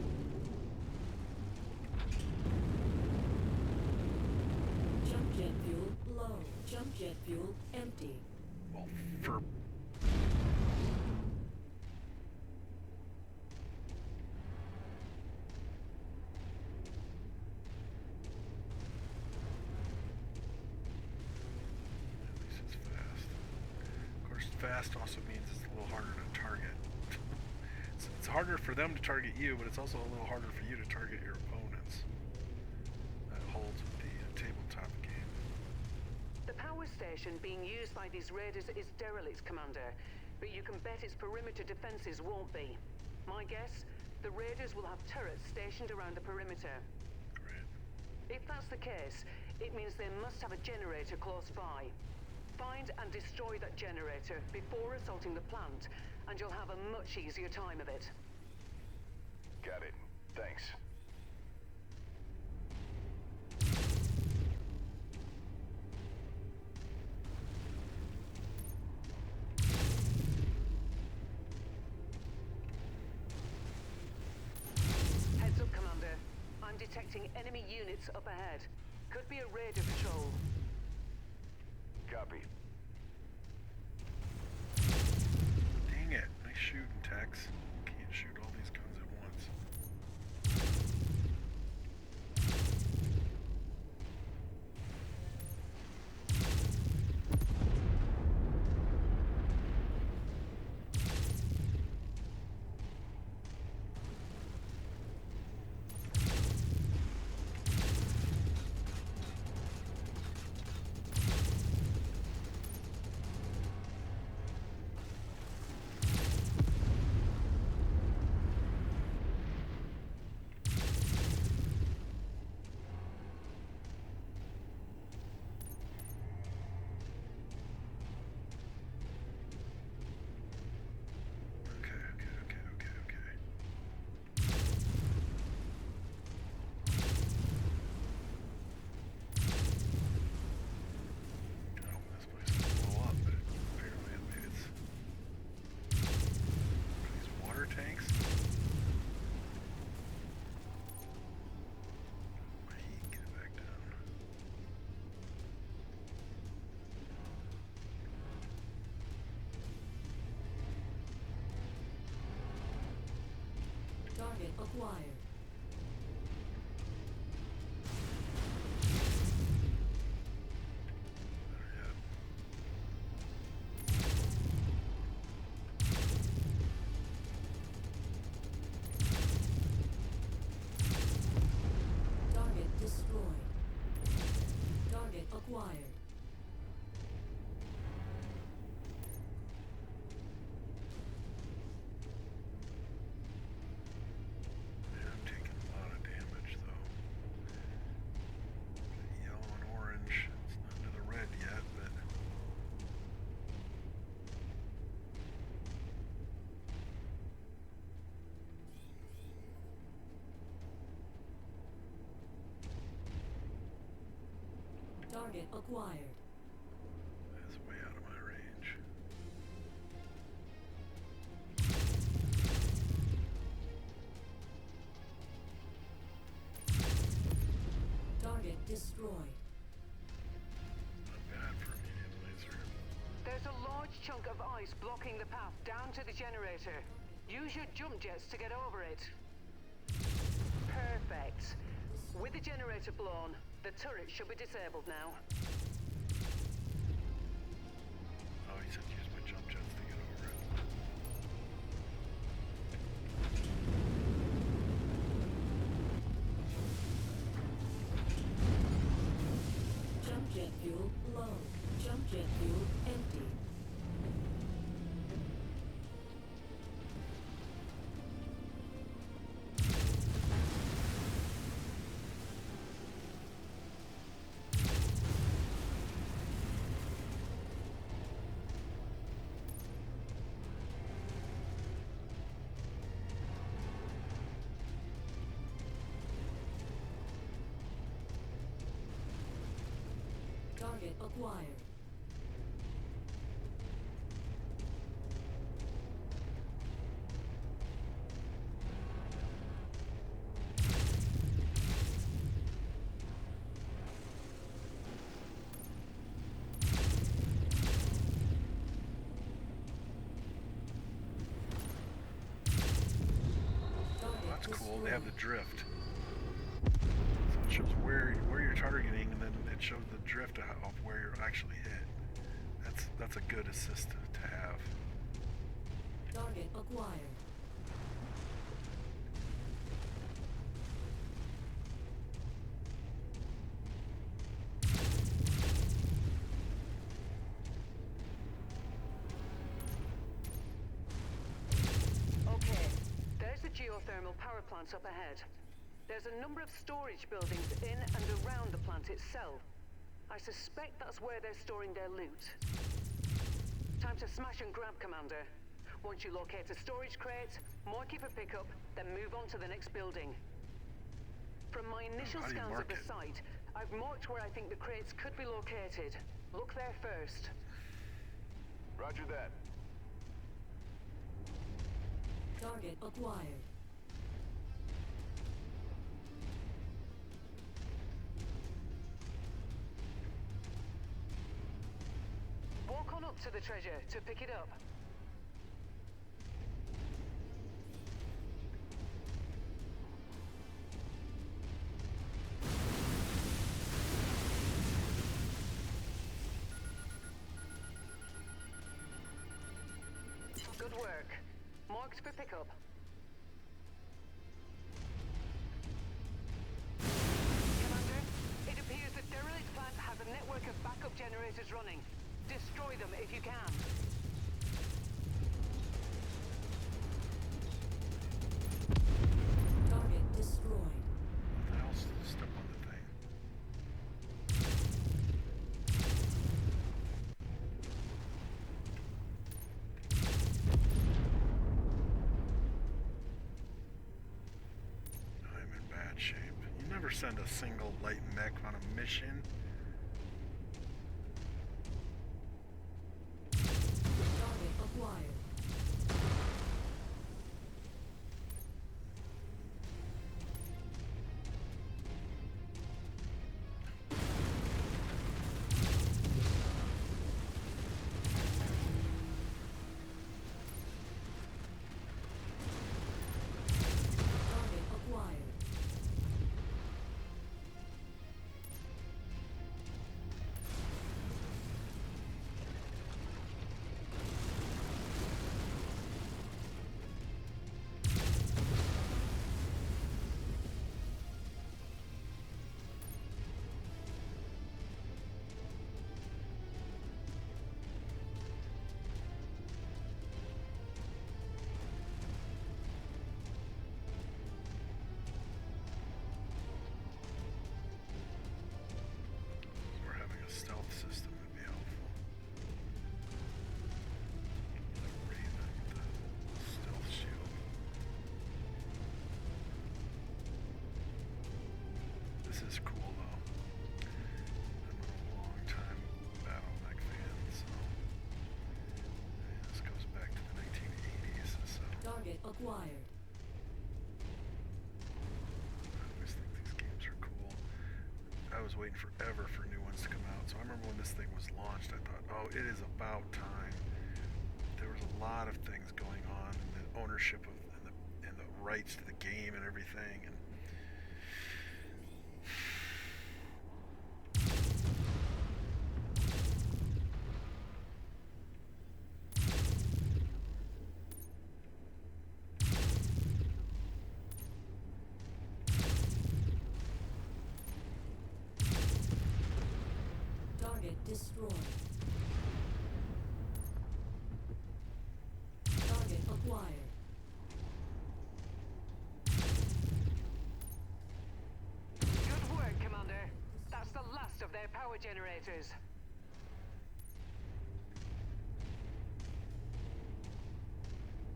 Jump jet fuel low. Jump jet fuel empty. Well, for... At least it's fast. Of course, fast also means it's a little harder to target. It's harder for them to target you, but it's also a little harder for you to target your opponents. That holds with the tabletop game. The power station being used by these raiders is derelict, Commander. But you can bet its perimeter defenses won't be. My guess, the raiders will have turrets stationed around the perimeter. Great. If that's the case, it means they must have a generator close by. Find and destroy that generator before assaulting the plant, and you'll have a much easier time of it. Got it. Thanks. Heads up, Commander. I'm detecting enemy units up ahead. Could be a raider patrol. Copy. Dang it. Nice shooting, Tex. Can't shoot all these guns at once. acquired. Target destroyed. Target acquired. Yeah, I'm taking a lot of damage though. Yellow and orange. It's not to the red yet, but Target acquired. that's way out of my range. Target destroyed. Not bad for a medium laser. There's a large chunk of ice blocking the path down to the generator. Use your jump jets to get over it. Perfect. With the generator blown, the turret should be disabled now. Oh, he said use my jump jets to get over it. Jump jet fuel low. Jump jet fuel empty. Target acquired. That's cool. They have the drift. So it shows where you're targeting, and then it shows the drift of where you're actually hit. That's a good assist to have. Target acquired. Okay, there's the geothermal power plants up ahead. There's a number of storage buildings in and around the plant itself. I suspect that's where they're storing their loot. Time to smash and grab, Commander. Once you locate a storage crate, mark it for pickup, then move on to the next building. From my initial How do you scans of mark the it? site, I've marked where I think the crates could be located. Look there first. Roger that. Target acquired. Walk on up to the treasure to pick it up. Good work. Marked for pickup. Commander, it appears the derelict plant has a network of backup generators running. Destroy them if you can. Target destroyed. What the hell's step on the thing? I'm in bad shape. You never send a single light mech on a mission. Target acquired. Target is cool though. I'm a long time battle mech fan, so this goes back to the 1980s. So Target acquired. I always think these games are cool. I was waiting forever for new ones to come out, so I remember when this thing was launched, I thought, oh, it is about time. There was a lot of things going on, and the ownership of and the rights to the game and everything, and Target destroyed. Target acquired. Good work, Commander. That's the last of their power generators.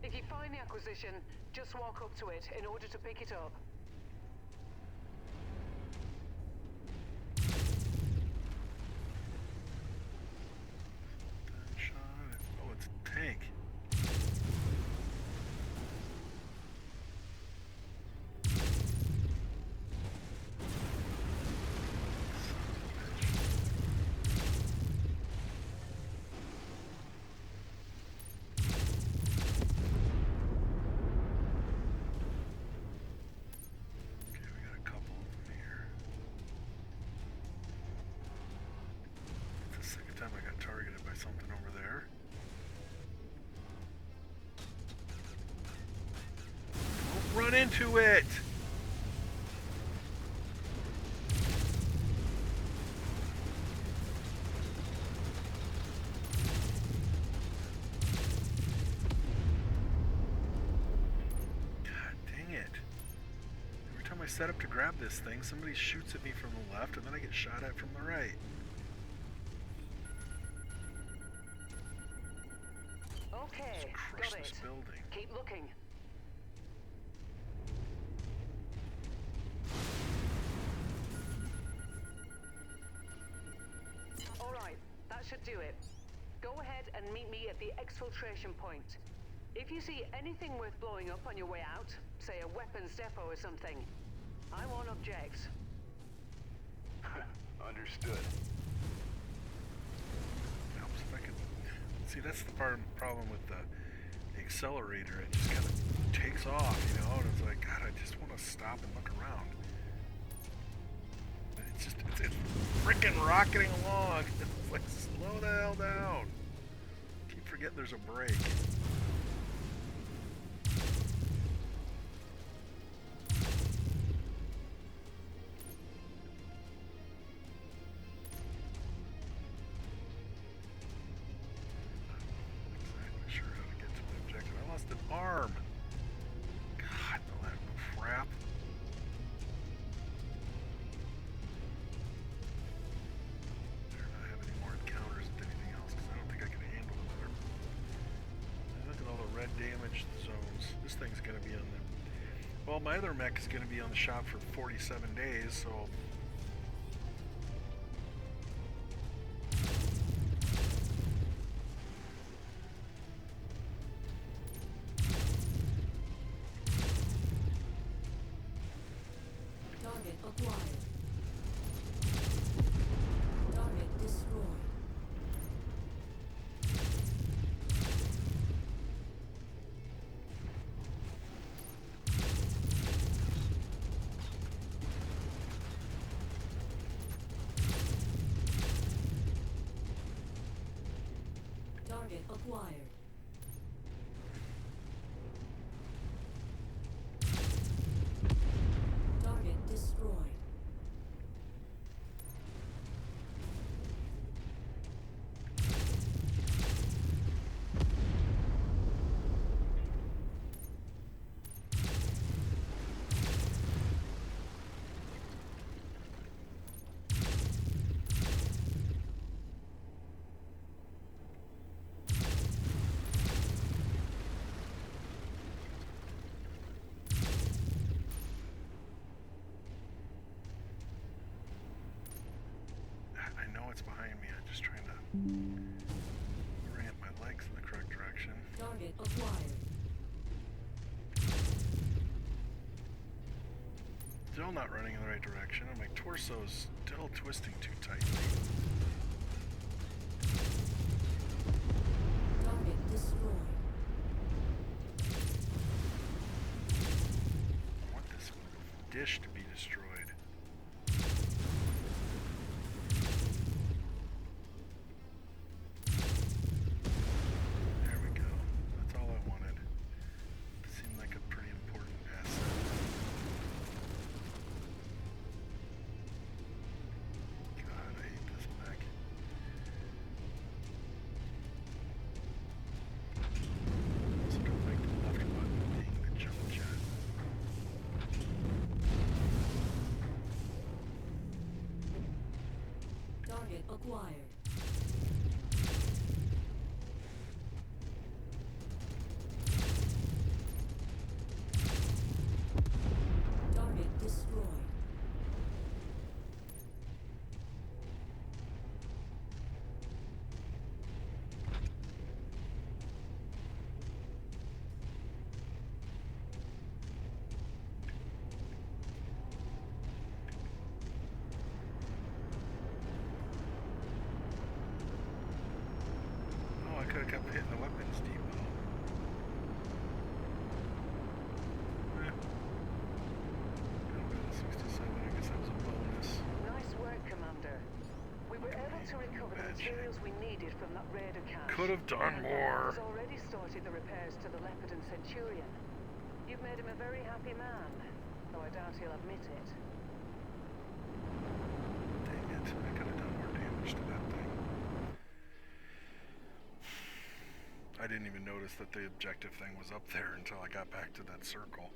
If you find the acquisition, just walk up to it in order to pick it up. shot it. Oh, it's a tank. Okay, we got a couple of them here. It's the second time I got targeted by something over there. Don't run into it! God dang it. Every time I set up to grab this thing, somebody shoots at me from the left, and then I get shot at from the right. Okay, Let's crush got this it. building. Keep looking. All right, that should do it. Go ahead and meet me at the exfiltration point. If you see anything worth blowing up on your way out, say a weapons depot or something, I won't object. Understood. Helps if I could... See, that's the problem with the accelerator. It just kind of takes off, you know, and it's like, God, I just want to stop and look around. But it's freaking rocketing along. It's like, slow the hell down. Keep forgetting there's a brake. Exactly sure how to get to the objective. I lost an arm. God, all that crap. Better not have any more encounters with anything else, because I don't think I can handle another. Look at all the red damage zones. This thing's going to be on the... Well, my other mech is going to be on the shop for 47 days, so... Target acquired. Target destroyed. Target acquired. Target destroyed. what's behind me. I'm just trying to orient my legs in the correct direction. Target acquired. Still not running in the right direction, and my torso's still twisting too tightly. Target destroyed. I want this dish to be destroyed. There we go. That's all I wanted. It seemed like a pretty important asset. God, I hate this mech. Also don't like the left button being the jump jet. Target acquired. Target destroyed. Oh, I could have kept hitting the weapons depot. Eh. Got rid of the 67. I guess that was a bonus. Nice work, Commander. We were able to recover the materials we needed from that raider cache. Could have done more. Has already started the repairs to the Leopard and Centurion. You've made him a very happy man, though I doubt he'll admit it. Dang it. I could have done more damage to that thing. I didn't even notice that the objective thing was up there until I got back to that circle.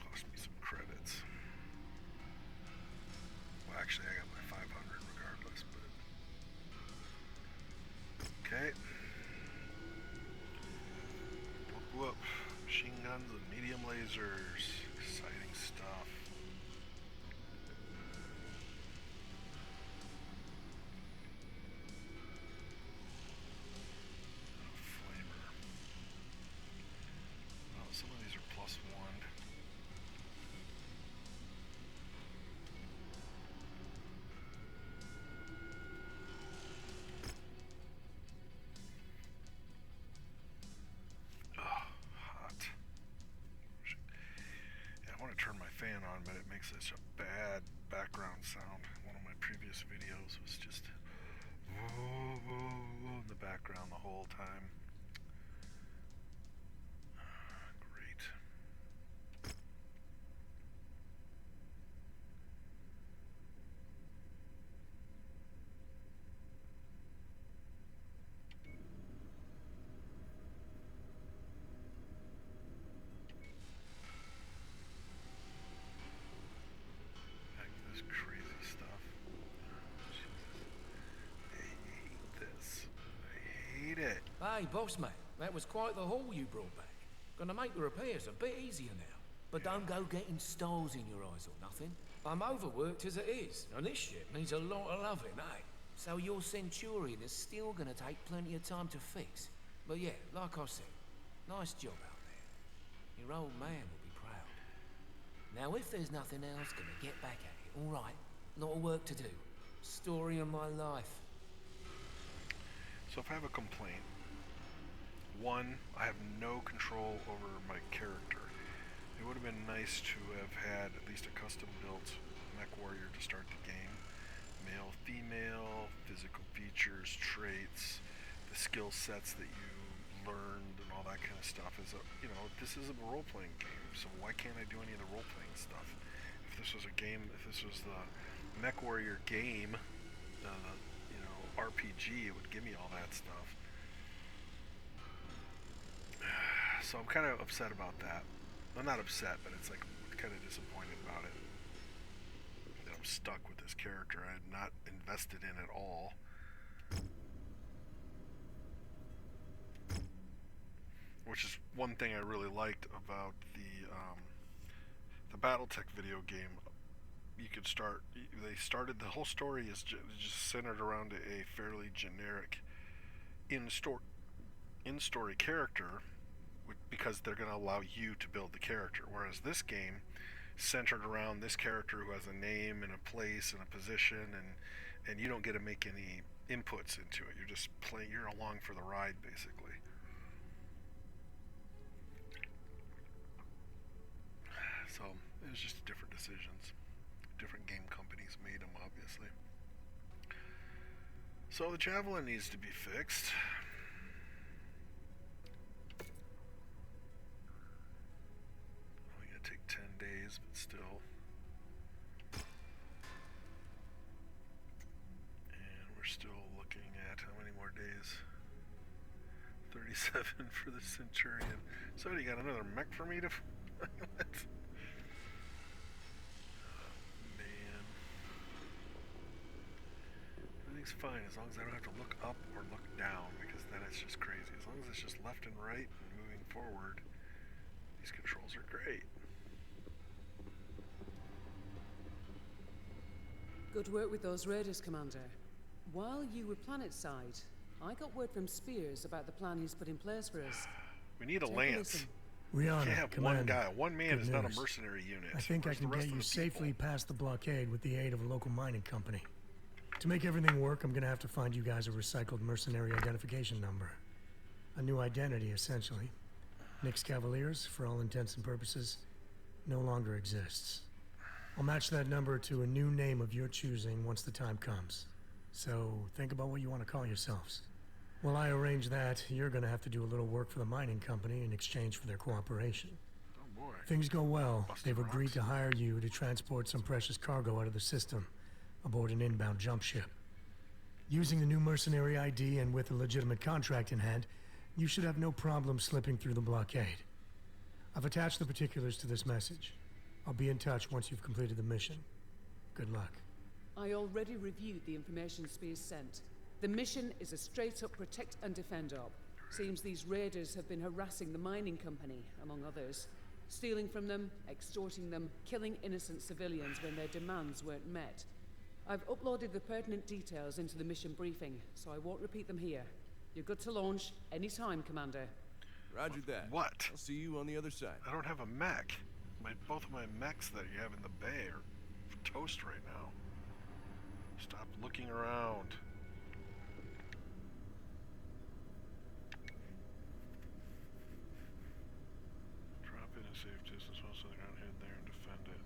Cost me some credits. Well, actually, I got my 500 regardless, but... Okay. Whoop whoop. Machine guns and medium lasers. Exciting stuff. Flamer. Oh, some of these are +1. Hot. Yeah, I want to turn my fan on, but it makes such a bad background sound. One of my previous videos was just whoa, whoa, whoa in the background the whole time. Great. Back to this crazy stuff. Jesus. I hate this. I hate it. Hey, boss man, that was quite the haul you brought back. Gonna make the repairs a bit easier now. But don't go getting stars in your eyes or nothing. I'm overworked as it is, and this ship needs a lot of loving, eh? So your Centurion is still gonna take plenty of time to fix. But yeah, like I said, nice job out there. Your old man will be proud. Now if there's nothing else, gonna get back at it, all right? Lot of work to do. Story of my life. So if I have a complaint, one, I have no control over my character. It would have been nice to have had at least a custom-built Mechwarrior to start the game. Male, female, physical features, traits, the skill sets that you learned, and all that kind of stuff. This is a role-playing game, so why can't I do any of the role-playing stuff? If this was a game, if this was the Mechwarrior game, RPG, it would give me all that stuff. So I'm kind of upset about that. I'm not upset, but it's like I'm kind of disappointed about it. That I'm stuck with this character I had not invested in at all. which is one thing I really liked about the BattleTech video game. You could start. They started the whole story is just centered around a fairly generic in-story character, because they're going to allow you to build the character. Whereas this game centered around this character who has a name and a place and a position, and you don't get to make any inputs into it. You're just playing. You're along for the ride, basically. So it was just different decisions. Different game companies made them, obviously. So the Javelin needs to be fixed. Only gonna take 10 days, but still. And we're still looking at how many more days? 37 for the Centurion. So you got another mech for me to... What? Everything's fine as long as I don't have to look up or look down, because then it's just crazy. As long as it's just left and right and moving forward, these controls are great. Good work with those raiders, Commander. While you were planetside, I got word from Spears about the plan he's put in place for us. We need a lance. Rihanna, You can't have Commander, one guy. One man is not a news. mercenary unit. I think I Where's can the rest get of you the safely people? past the blockade with the aid of a local mining company. To make everything work, I'm gonna have to find you guys a recycled mercenary identification number. A new identity, essentially. Nick's Cavaliers, for all intents and purposes, no longer exists. I'll match that number to a new name of your choosing once the time comes. So, think about what you want to call yourselves. While I arrange that, you're gonna have to do a little work for the mining company in exchange for their cooperation. Oh boy. Things go well, Busted they've agreed rocks. to hire you to transport some precious cargo out of the system, aboard an inbound jump ship. Using the new mercenary ID and with a legitimate contract in hand, you should have no problem slipping through the blockade. I've attached the particulars to this message. I'll be in touch once you've completed the mission. Good luck. I already reviewed the information Spears sent. The mission is a straight-up protect and defend op. Seems these raiders have been harassing the mining company, among others. Stealing from them, extorting them, killing innocent civilians when their demands weren't met. I've uploaded the pertinent details into the mission briefing, so I won't repeat them here. You're good to launch anytime, Commander. Roger that. What? I'll see you on the other side. I don't have a mech. Both of my mechs that you have in the bay are toast right now. Stop looking around. Drop in a safe distance once on the ground, head there and defend it.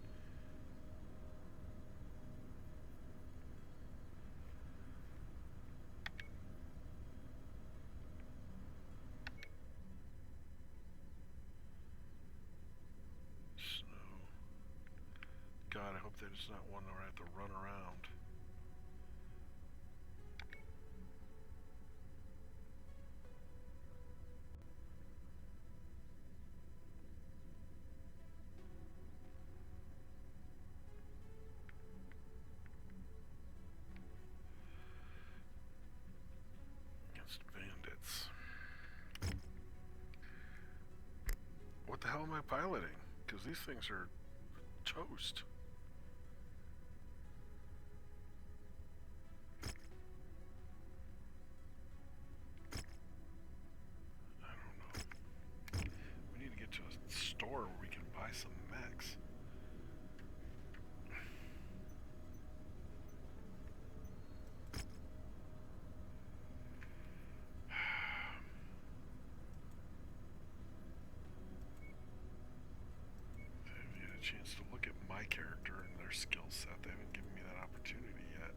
Snow. God, I hope there's not one where I have to run around. Against bandits. What the hell am I piloting? Because these things are toast. I don't know. We need to get to a store where we can buy some mechs. I haven't had a chance to look at my character and their skill set. They haven't given me that opportunity yet.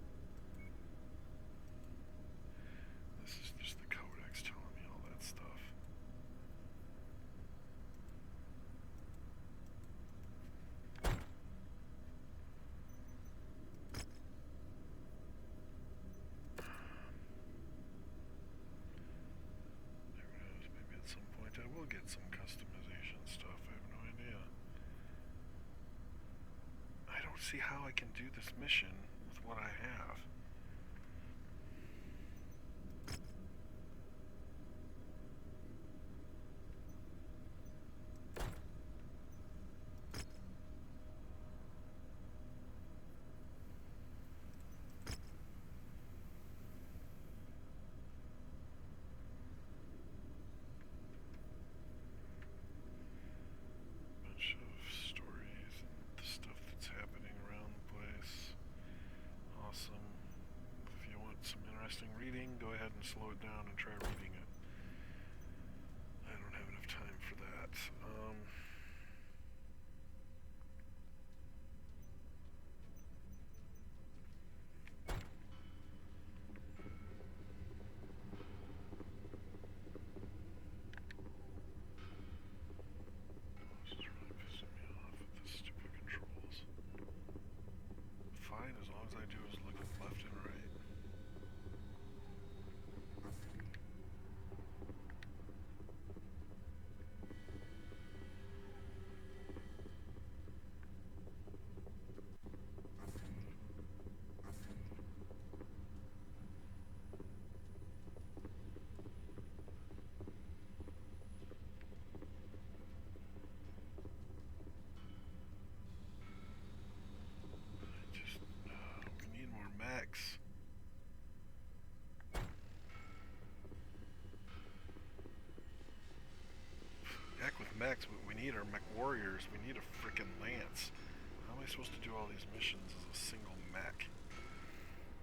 This is just the codex telling me all that stuff. Who knows, maybe at some point I will get some customization stuff. I have no idea. I don't see how I can do this mission with what I have. need are Mechwarriors. We need a frickin' lance. How am I supposed to do all these missions as a single mech?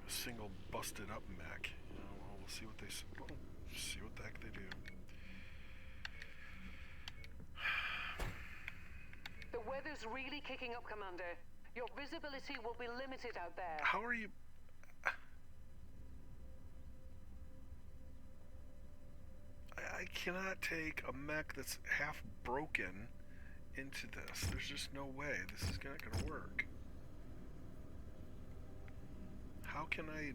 A single busted up mech. You know, well, we'll see what they see what the heck they do. The weather's really kicking up, Commander. Your visibility will be limited out there. How are you? I cannot take a mech that's half broken into this. There's just no way. This is not gonna work. How can I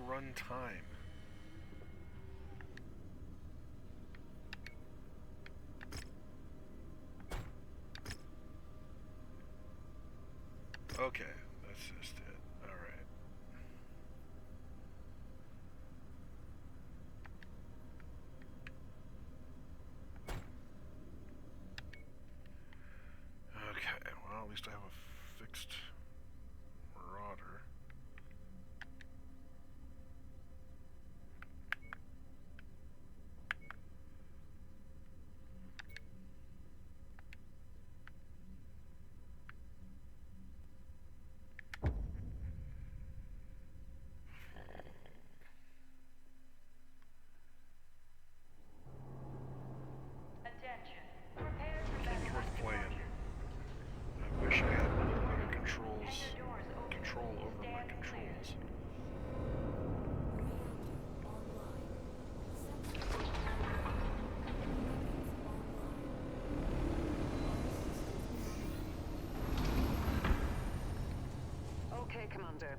run time? Okay, that's just it. Alright. Okay, well, at least I have a fixed marauder. Attention. Prepare for battle Worth on playing. departure. I wish I had a little better control over my Stand controls. Okay, Commander.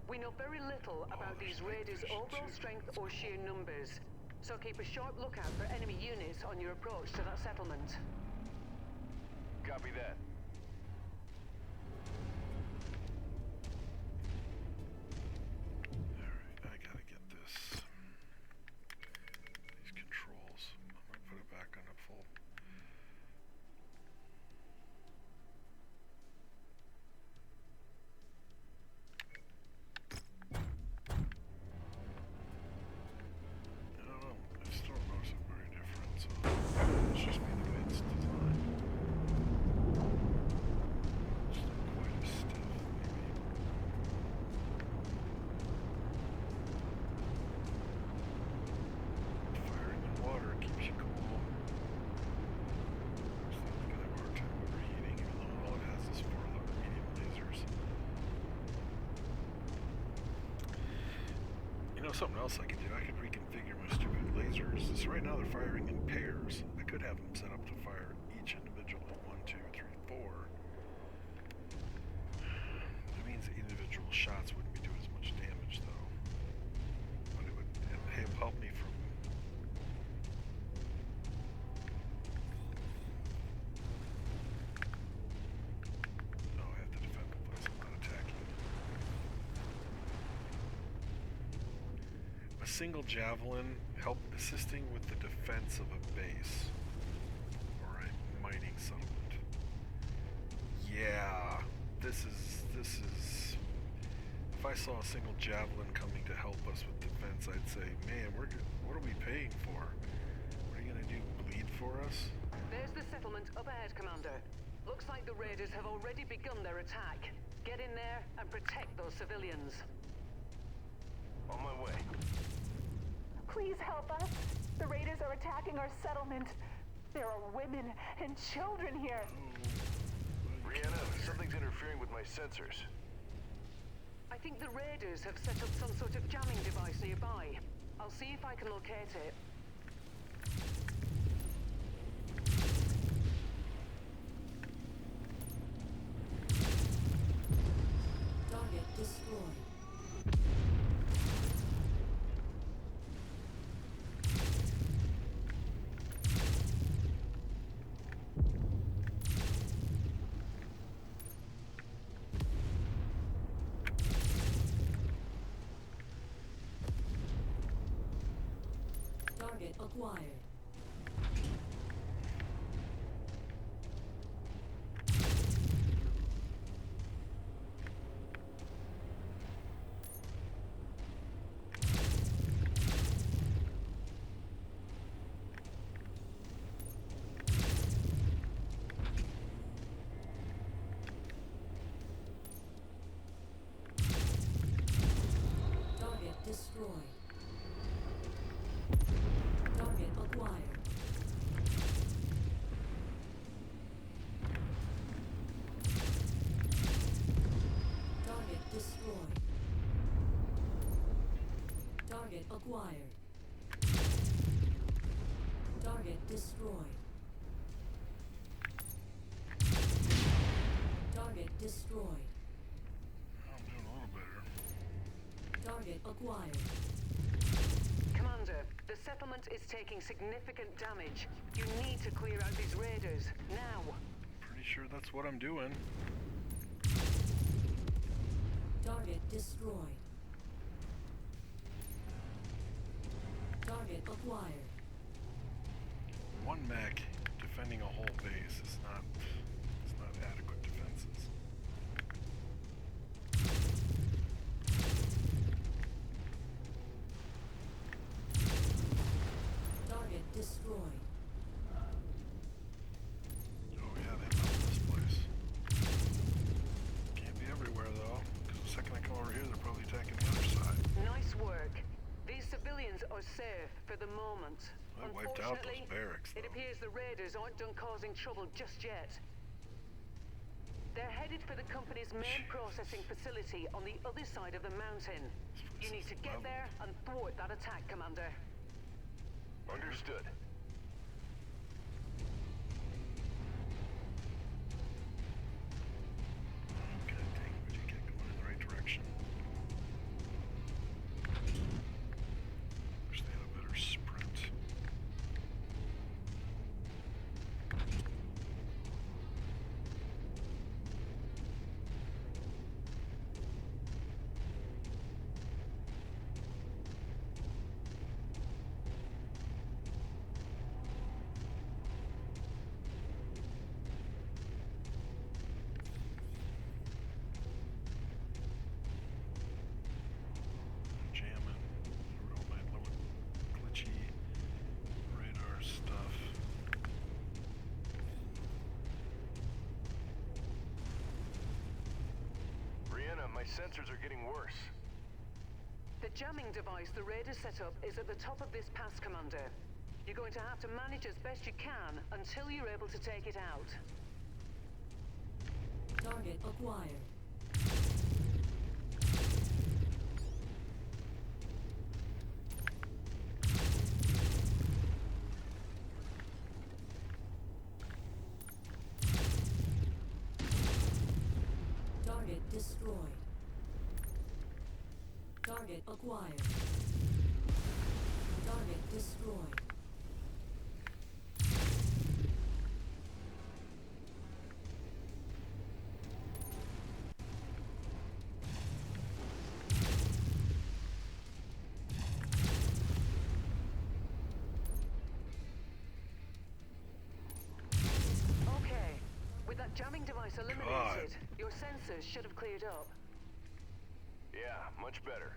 We know very little about these raiders' overall strength or sheer numbers, so keep a sharp lookout for enemy units on your approach to that settlement. Copy that. Alright, I gotta get this. These controls. I'm gonna put it back on a full. I don't know. I still don't notice it very different, so it's just me the way it's designed. It's not quite as stiff, maybe. Firing in water keeps you cool. It's not gonna have a hard time overheating, even though all it has is 4 medium lasers. You know something else I could do? I could reconfigure my stupid lasers. So right now they're firing in pairs. I could have them set up to fire each individually. 1, 2, 3, 4. That means individual shots wouldn't be doing as much damage though. But it would help me from... Oh, I have to defend the place. I'm not attacking. A single javelin assisting with the defense of a base or a mining settlement. Yeah, this is. If I saw a single javelin coming to help us with defense, I'd say, man, what are we paying for? What are you gonna do? Bleed for us? There's the settlement up ahead, Commander. Looks like the raiders have already begun their attack. Get in there and protect those civilians. On my way. Please help us. The raiders are attacking our settlement. There are women and children here. Rihanna, something's interfering with my sensors. I think the raiders have set up some sort of jamming device nearby. I'll see if I can locate it. Target destroyed. Target acquired. acquired. Target destroyed. Target destroyed. I'm doing a little better. Target acquired. Commander, the settlement is taking significant damage. You need to clear out these raiders, now. Pretty sure that's what I'm doing. Target destroyed. Target acquired. One mech defending a whole base is not adequate defenses. Target destroyed. Oh yeah, they leveled this place. Can't be everywhere though, because the second I come over here, they're probably attacking the other side. Nice work. These civilians are safe for the moment. I wiped out those barracks, though. It appears the raiders aren't done causing trouble just yet. They're headed for the company's main processing facility on the other side of the mountain. You need to get there and thwart that attack, Commander. Understood. Okay, dang, but you can't go in the right direction. Wish they had a better sprint. Jamming through all my little glitchy radar stuff. Brianna, my sensors are getting worse. The jamming device the raiders set up is at the top of this pass, Commander. You're going to have to manage as best you can until you're able to take it out. Target acquired. Target destroyed. Target acquired. Target destroyed. Okay. With that jamming device eliminated, your sensors should have cleared up. Yeah, much better.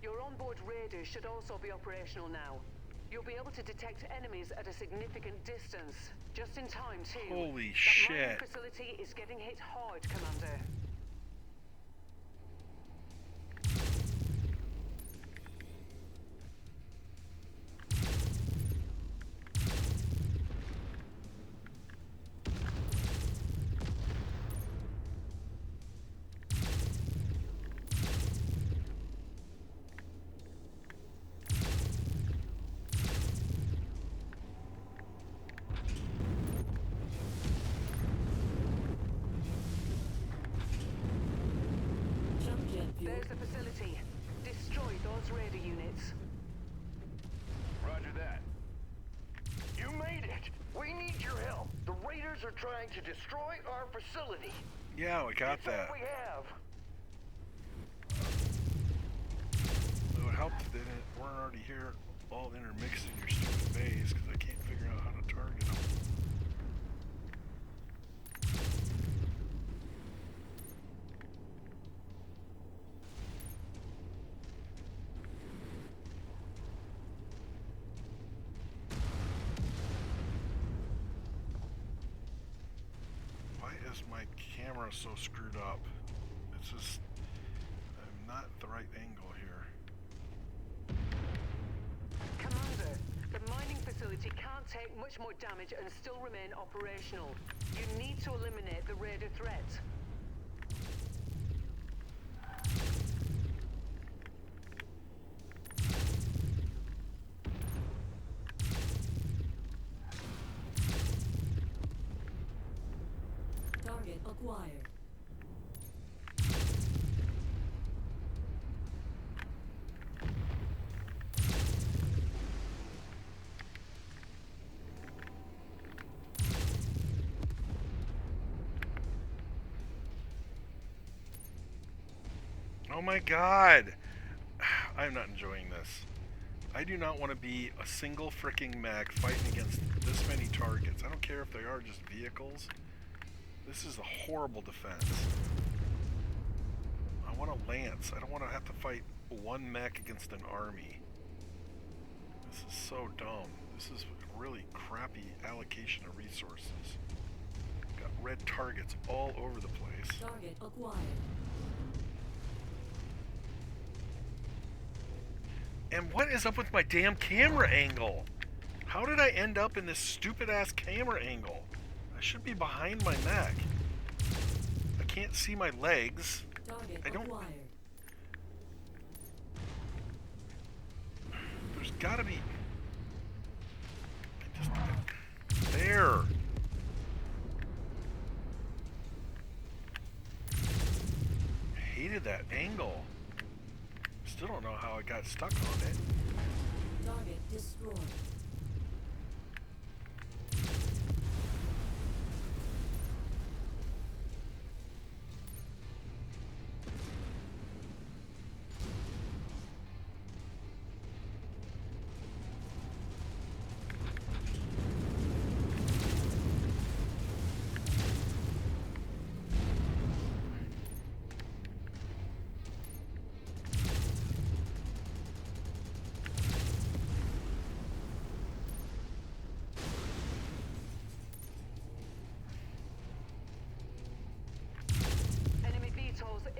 Your onboard radars should also be operational now. You'll be able to detect enemies at a significant distance. Just in time, too. Holy that shit. mining facility is getting hit hard, Commander. Jump jet fuel. There's the facility. Destroy those raider units. Roger that. You made it! We need your help. The raiders are trying to destroy our facility. Yeah, we got that. We have. It would help if they weren't already here all intermixed in your stupid base, because I can't figure out how to target them. Why is my camera so screwed up? It's just, I'm not at the right angle here. Commander, the mining facility can't take much more damage and still remain operational. You need to eliminate the raider threat. Target acquired. Oh my god! I'm not enjoying this. I do not want to be a single fricking mech fighting against this many targets. I don't care if they are just vehicles. This is a horrible defense. I want a lance. I don't want to have to fight one mech against an army. This is so dumb. This is really crappy allocation of resources. Got red targets all over the place. Target acquired. And what is up with my damn camera angle? How did I end up in this stupid ass camera angle? I should be behind my mech. I can't see my legs. Target I don't. acquired. There's gotta be. There. I hated that angle. Still don't know how I got stuck on it. Target destroyed.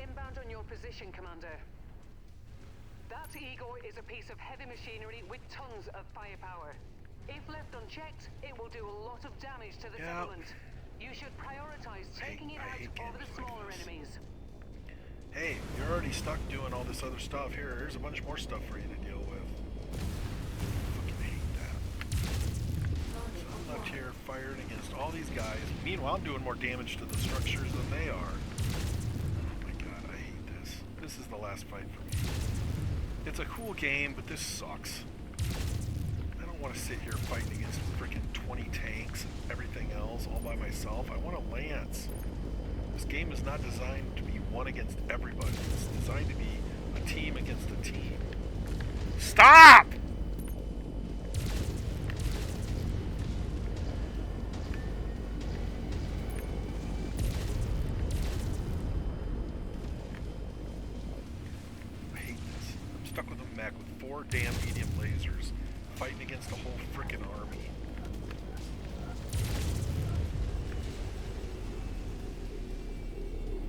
Inbound on your position, Commander. That Igor is a piece of heavy machinery with tons of firepower. If left unchecked, it will do a lot of damage to the settlement. You should prioritize taking it out over the smaller enemies. Hey, you're already stuck doing all this other stuff. Here's a bunch more stuff for you to deal with. I fucking hate that. I'm left here firing against all these guys. Meanwhile, I'm doing more damage to the structures than they are. This is the last fight for me. It's a cool game, but this sucks. I don't want to sit here fighting against freaking 20 tanks and everything else all by myself. I want a lance. This game is not designed to be one against everybody. It's designed to be a team against a team. Stop! Stuck with a mech with 4 damn medium lasers fighting against a whole frickin' army.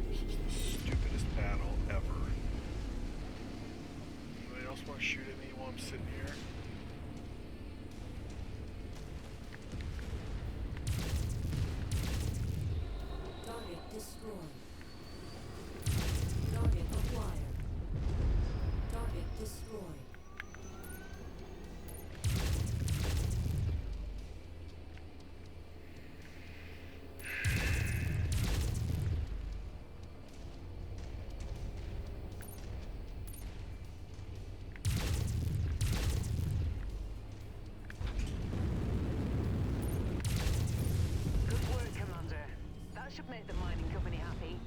This is the stupidest battle ever. Anybody else want to shoot at me while I'm sitting here? Target destroyed. Target acquired. Target destroyed. Good work, Commander. That should make the mining company happy.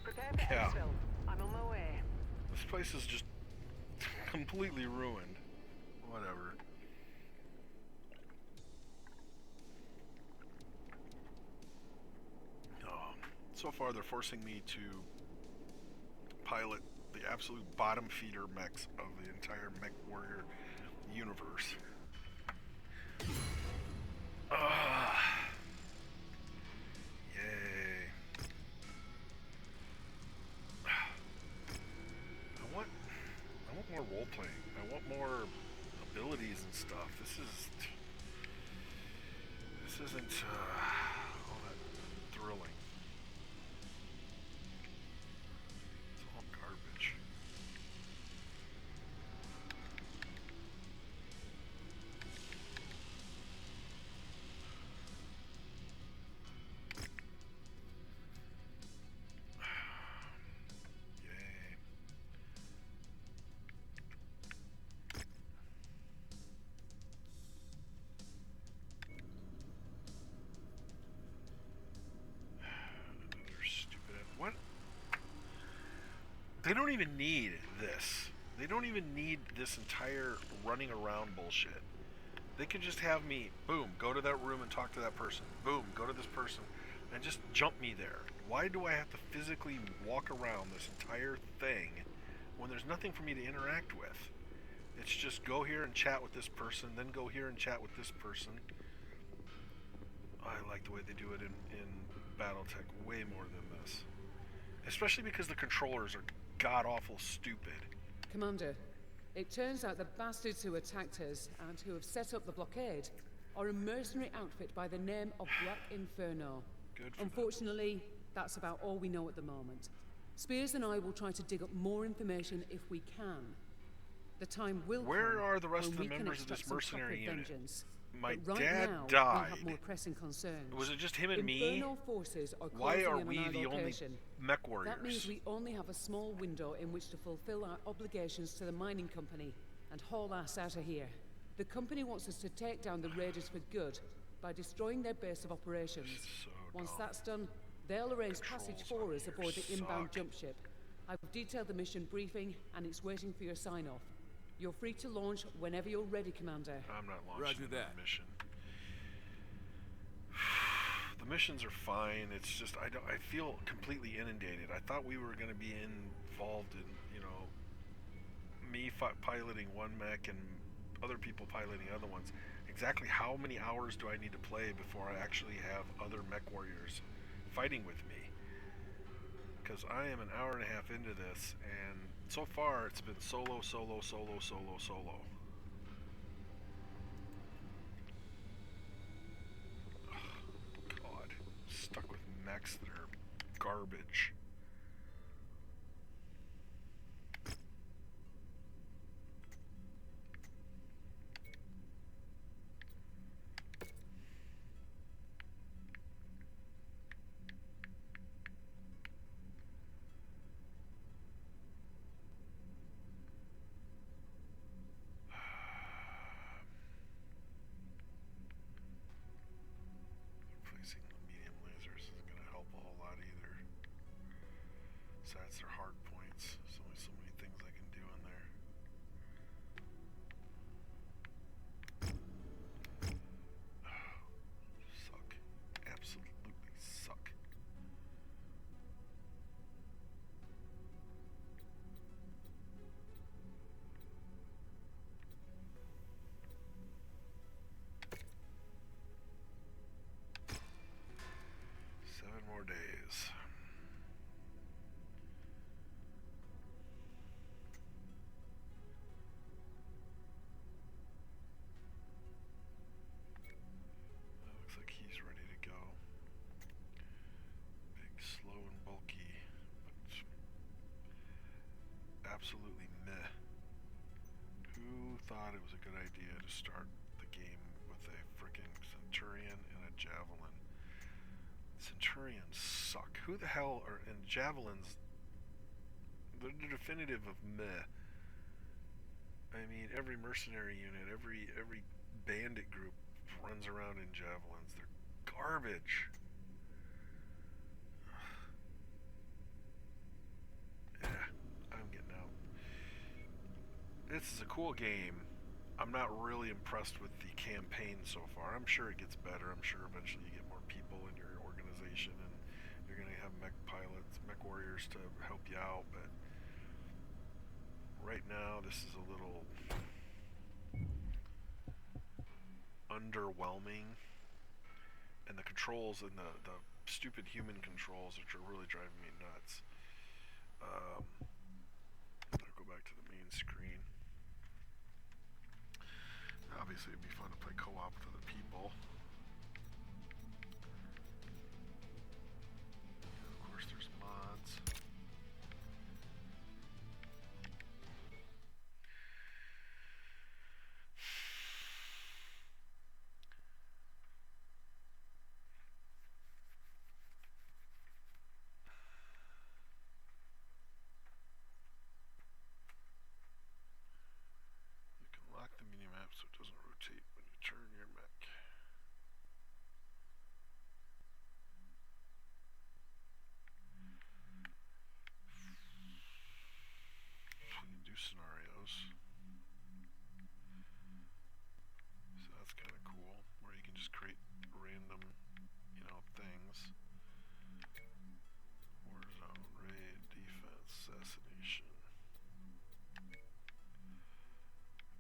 Prepare for exfil. I'm on my way. This place is just completely ruined. Whatever. So far they're forcing me to pilot the absolute bottom feeder mechs of the entire Mechwarrior universe. Yay. I want more role playing. I want more abilities and stuff. This isn't all that thrilling. It's all garbage. They don't even need this. They don't even need this entire running around bullshit. They could just have me, boom, go to that room and talk to that person. Boom, go to this person and just jump me there. Why do I have to physically walk around this entire thing when there's nothing for me to interact with? It's just go here and chat with this person, then go here and chat with this person. I like the way they do it in Battletech way more than this. Especially because the controllers are god-awful stupid. Commander, it turns out the bastards who attacked us and who have set up the blockade are a mercenary outfit by the name of Black Inferno. Good for Unfortunately, that's about all we know at the moment. Spears and I will try to dig up more information if we can. The time will come. Where are the rest when of the we can members of this extract some mercenary proper unit? vengeance. My But right dad now, died. We have more pressing concerns. Was it just him and me? Inferno forces are Why closing are in we on our the only location. Mechwarriors? That means we only have a small window in which to fulfill our obligations to the mining company and haul ass out of here. The company wants us to take down the raiders for good by destroying their base of operations. Once that's done, they'll arrange passage for us aboard the inbound jump ship. I've detailed the mission briefing and it's waiting for your sign-off. You're free to launch whenever you're ready, Commander. I'm not launching the mission. The missions are fine. It's just I feel completely inundated. I thought we were going to be involved in, me piloting one mech and other people piloting other ones. Exactly how many hours do I need to play before I actually have other Mechwarriors fighting with me? Because I am an hour and a half into this, and so far it's been solo, solo, solo, solo, solo. God, stuck with mechs that are garbage. Replacing the medium lasers isn't going to help a whole lot either. Besides their hard points, there's only so many things I can do in there. Suck. Absolutely suck. Seven more days. Looks like he's ready to go. Big, slow, and bulky, but absolutely meh. Who thought it was a good idea to start the game with a frickin' Centurion and a Javelin? Centurions suck. Who the hell are... And Javelins, they're the definitive of meh. I mean, every mercenary unit, every bandit group runs around in Javelins. They're garbage. Yeah, I'm getting out. This is a cool game. I'm not really impressed with the campaign so far. I'm sure it gets better. I'm sure eventually you get more people in your organization and you're going to have mech pilots, Mechwarriors to help you out, but right now this is a little underwhelming, and the controls and the stupid human controls, which are really driving me nuts. I'll go back to the main screen. Obviously it'd be fun to play co-op with other people. Of course there's mods. You can lock the minimap so it doesn't rotate when you turn your map. things. Warzone, raid, defense, assassination.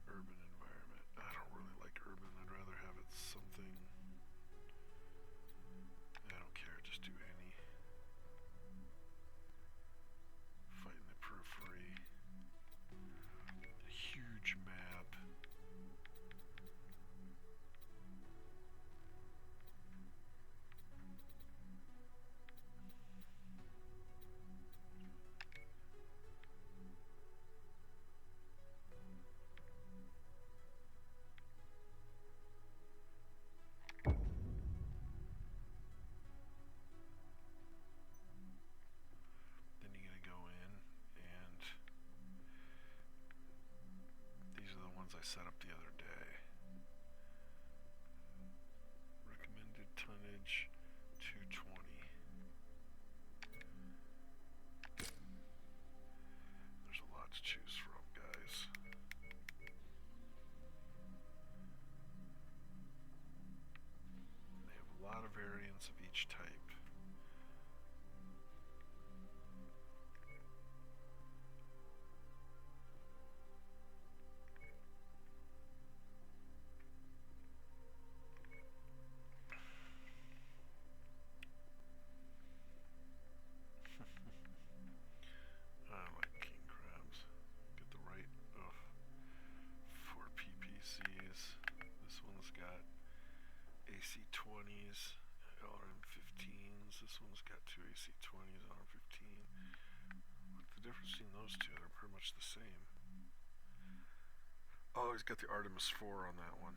Urban environment. I don't really like urban. I'd rather have it something. I don't care, just do any. Fight in the periphery. A huge map. Then you gotta go in, and these are the ones I set up the other day. Recommended tonnage 220. There's a lot to choose from, guys. They have a lot of variants of each type. I like king crabs. Get the right, for PPCs. This one's got AC-20s, LRM-15s. This one's got two AC-20s, LRM-15. What's the difference between those two? They're pretty much the same. Oh, he's got the Artemis 4 on that one.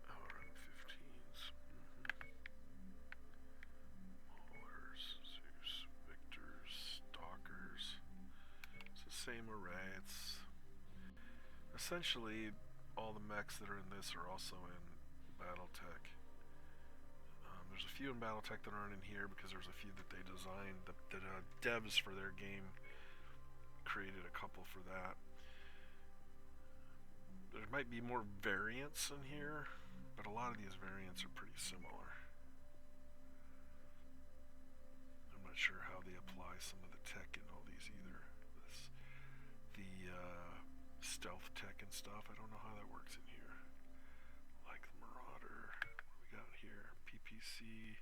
LRM-15s. Maulers, Zeus, Victors, Stalkers. It's the same array. It's essentially all the mechs that are in this are also in BattleTech. There's a few in BattleTech that aren't in here because there's a few that they designed. The devs for their game created a couple for that. There might be more variants in here, but a lot of these variants are pretty similar. I'm not sure how they apply some of the tech in all these either. The stealth tech and stuff, I don't know how that works in here. Like the Marauder. What do we got here? PPC.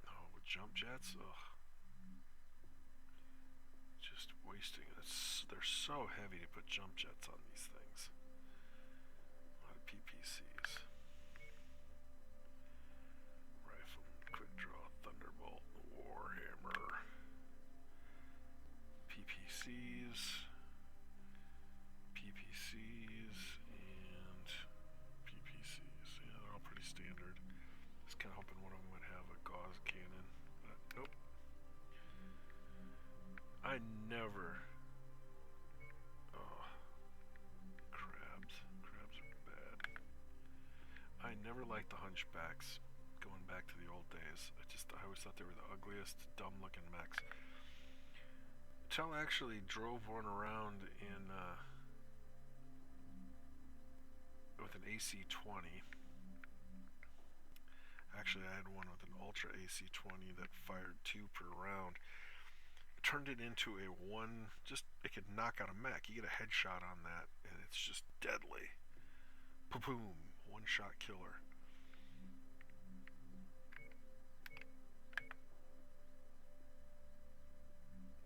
Oh, with jump jets? Ugh. Just wasting it. They're so heavy to put jump jets on these things. A lot of PPCs. Rifle, quick draw, Thunderbolt, Warhammer. PPCs. PPCs and PPCs. Yeah, they're all pretty standard. Just kind of hoping one of them would have a gauze cannon, but nope. I never. Oh, crabs. Crabs are bad. I never liked the hunchbacks. Going back to the old days, I always thought they were the ugliest, dumb-looking mechs. Until I actually drove one around in with an AC-20. Actually, I had one with an Ultra AC-20 that fired 2 per round. Turned it into a it could knock out a mech. You get a headshot on that, and it's just deadly. Boom, one-shot killer.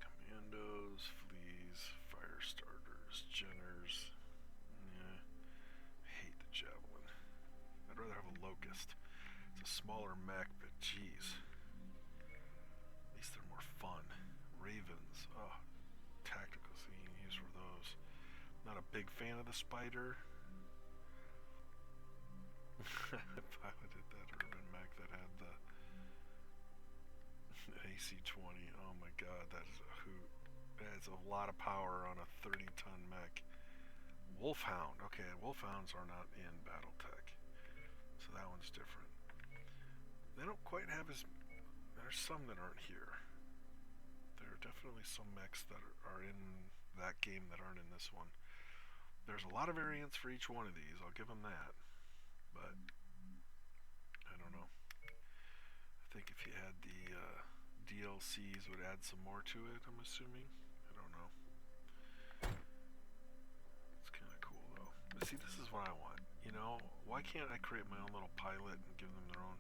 Commandos, fleas, fire starters, Jenners. Yeah, hate the javelin. I'd rather have a locust. It's a smaller mech, but geez. At least they're more fun. Ravens, tactical so you can use for those. Not a big fan of the spider. I piloted that urban mech that had the AC-20. Oh my god, that is a hoot. That is a lot of power on a 30-ton mech. Wolfhound. Okay, Wolfhounds are not in BattleTech, so that one's different. They don't quite have as... There's some that aren't here. definitely some mechs that are in that game that aren't in this one. There's a lot of variants for each one of these, I'll give them that. But, I don't know. I think if you had the DLCs would add some more to it, I'm assuming. I don't know. It's kind of cool though. But see, this is what I want. You know, why can't I create my own little pilot and give them their own,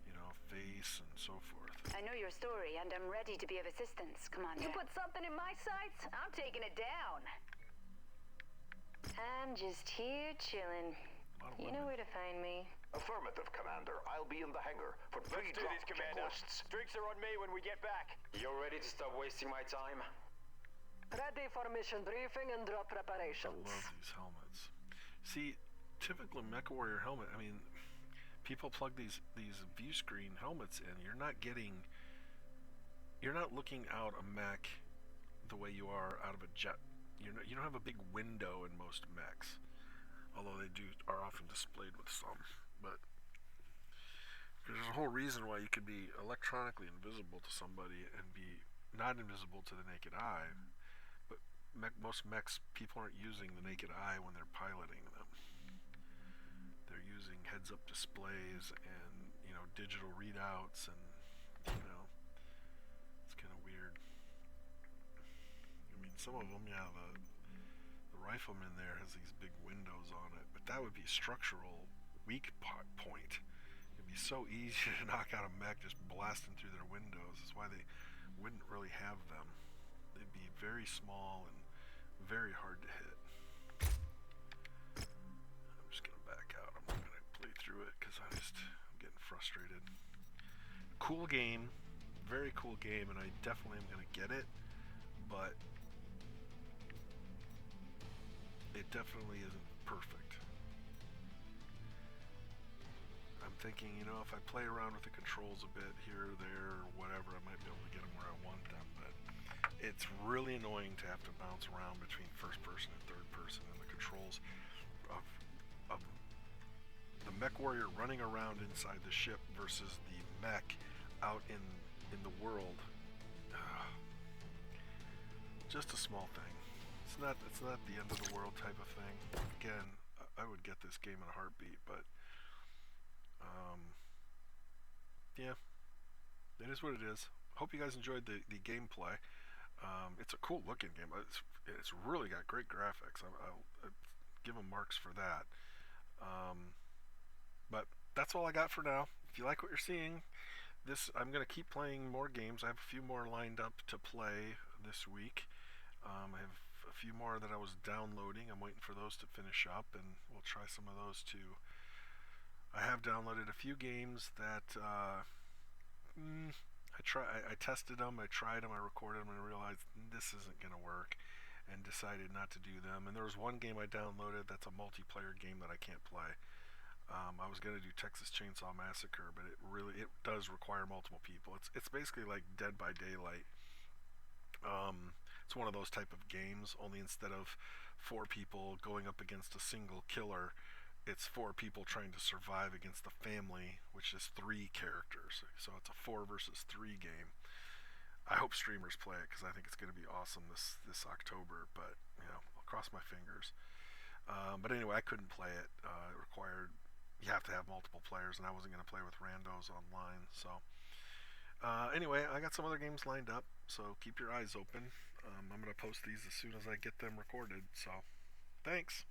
you know, face and so forth? I know your story, and I'm ready to be of assistance, Commander. You put something in my sights, I'm taking it down. I'm just here chilling. You know where to find me. Affirmative, Commander. I'll be in the hangar for Let's do this, Commander. Drinks are on me when we get back. You're ready to stop wasting my time? Ready for mission briefing and drop preparations. I love these helmets. See, typical Mechwarrior helmet, I mean, people plug these view screen helmets in. You're not looking out a mech the way you are out of a jet. You don't have a big window in most mechs, although they are often displayed with some. But there's a whole reason why you could be electronically invisible to somebody and be not invisible to the naked eye. But most mechs, people aren't using the naked eye when they're piloting them. They're using heads-up displays and, you know, digital readouts, and, you know, it's kind of weird. I mean, some of them, yeah, the rifleman there has these big windows on it, but that would be structural weak point. It'd be so easy to knock out a mech just blasting through their windows. That's why they wouldn't really have them. They'd be very small and very hard to hit. I'm just gonna back out. I'm not gonna play through it because I'm getting frustrated. Cool game, very cool game, and I definitely am gonna get it, but it definitely isn't perfect. I'm thinking, you know, if I play around with the controls a bit here or there or whatever, I might be able to get them where I want them, but it's really annoying to have to bounce around between first person and third person, and the controls of the Mechwarrior running around inside the ship versus the mech out in the world. Just a small thing. It's not the end of the world type of thing. Again, I would get this game in a heartbeat, but yeah, it is what it is. Hope you guys enjoyed the gameplay. It's a cool looking game. It's really got great graphics. I'll give them marks for that. But that's all I got for now. If you like what you're seeing, I'm going to keep playing more games. I have a few more lined up to play this week. I have a few more that I was downloading. I'm waiting for those to finish up, and we'll try some of those too. I have downloaded a few games that I tested them, I tried them, I recorded them, and realized this isn't going to work, and decided not to do them. And there was one game I downloaded that's a multiplayer game that I can't play. I was going to do Texas Chainsaw Massacre, but it does require multiple people. It's basically like Dead by Daylight. It's one of those type of games, only instead of 4 people going up against a single killer, it's 4 people trying to survive against the family, which is 3 characters. So it's a 4 versus 3 game. I hope streamers play it because I think it's going to be awesome this October. But you know, I'll cross my fingers. But anyway, I couldn't play it. It required you have to have multiple players, and I wasn't going to play with randos online. So anyway, I got some other games lined up. So keep your eyes open. I'm going to post these as soon as I get them recorded. So thanks.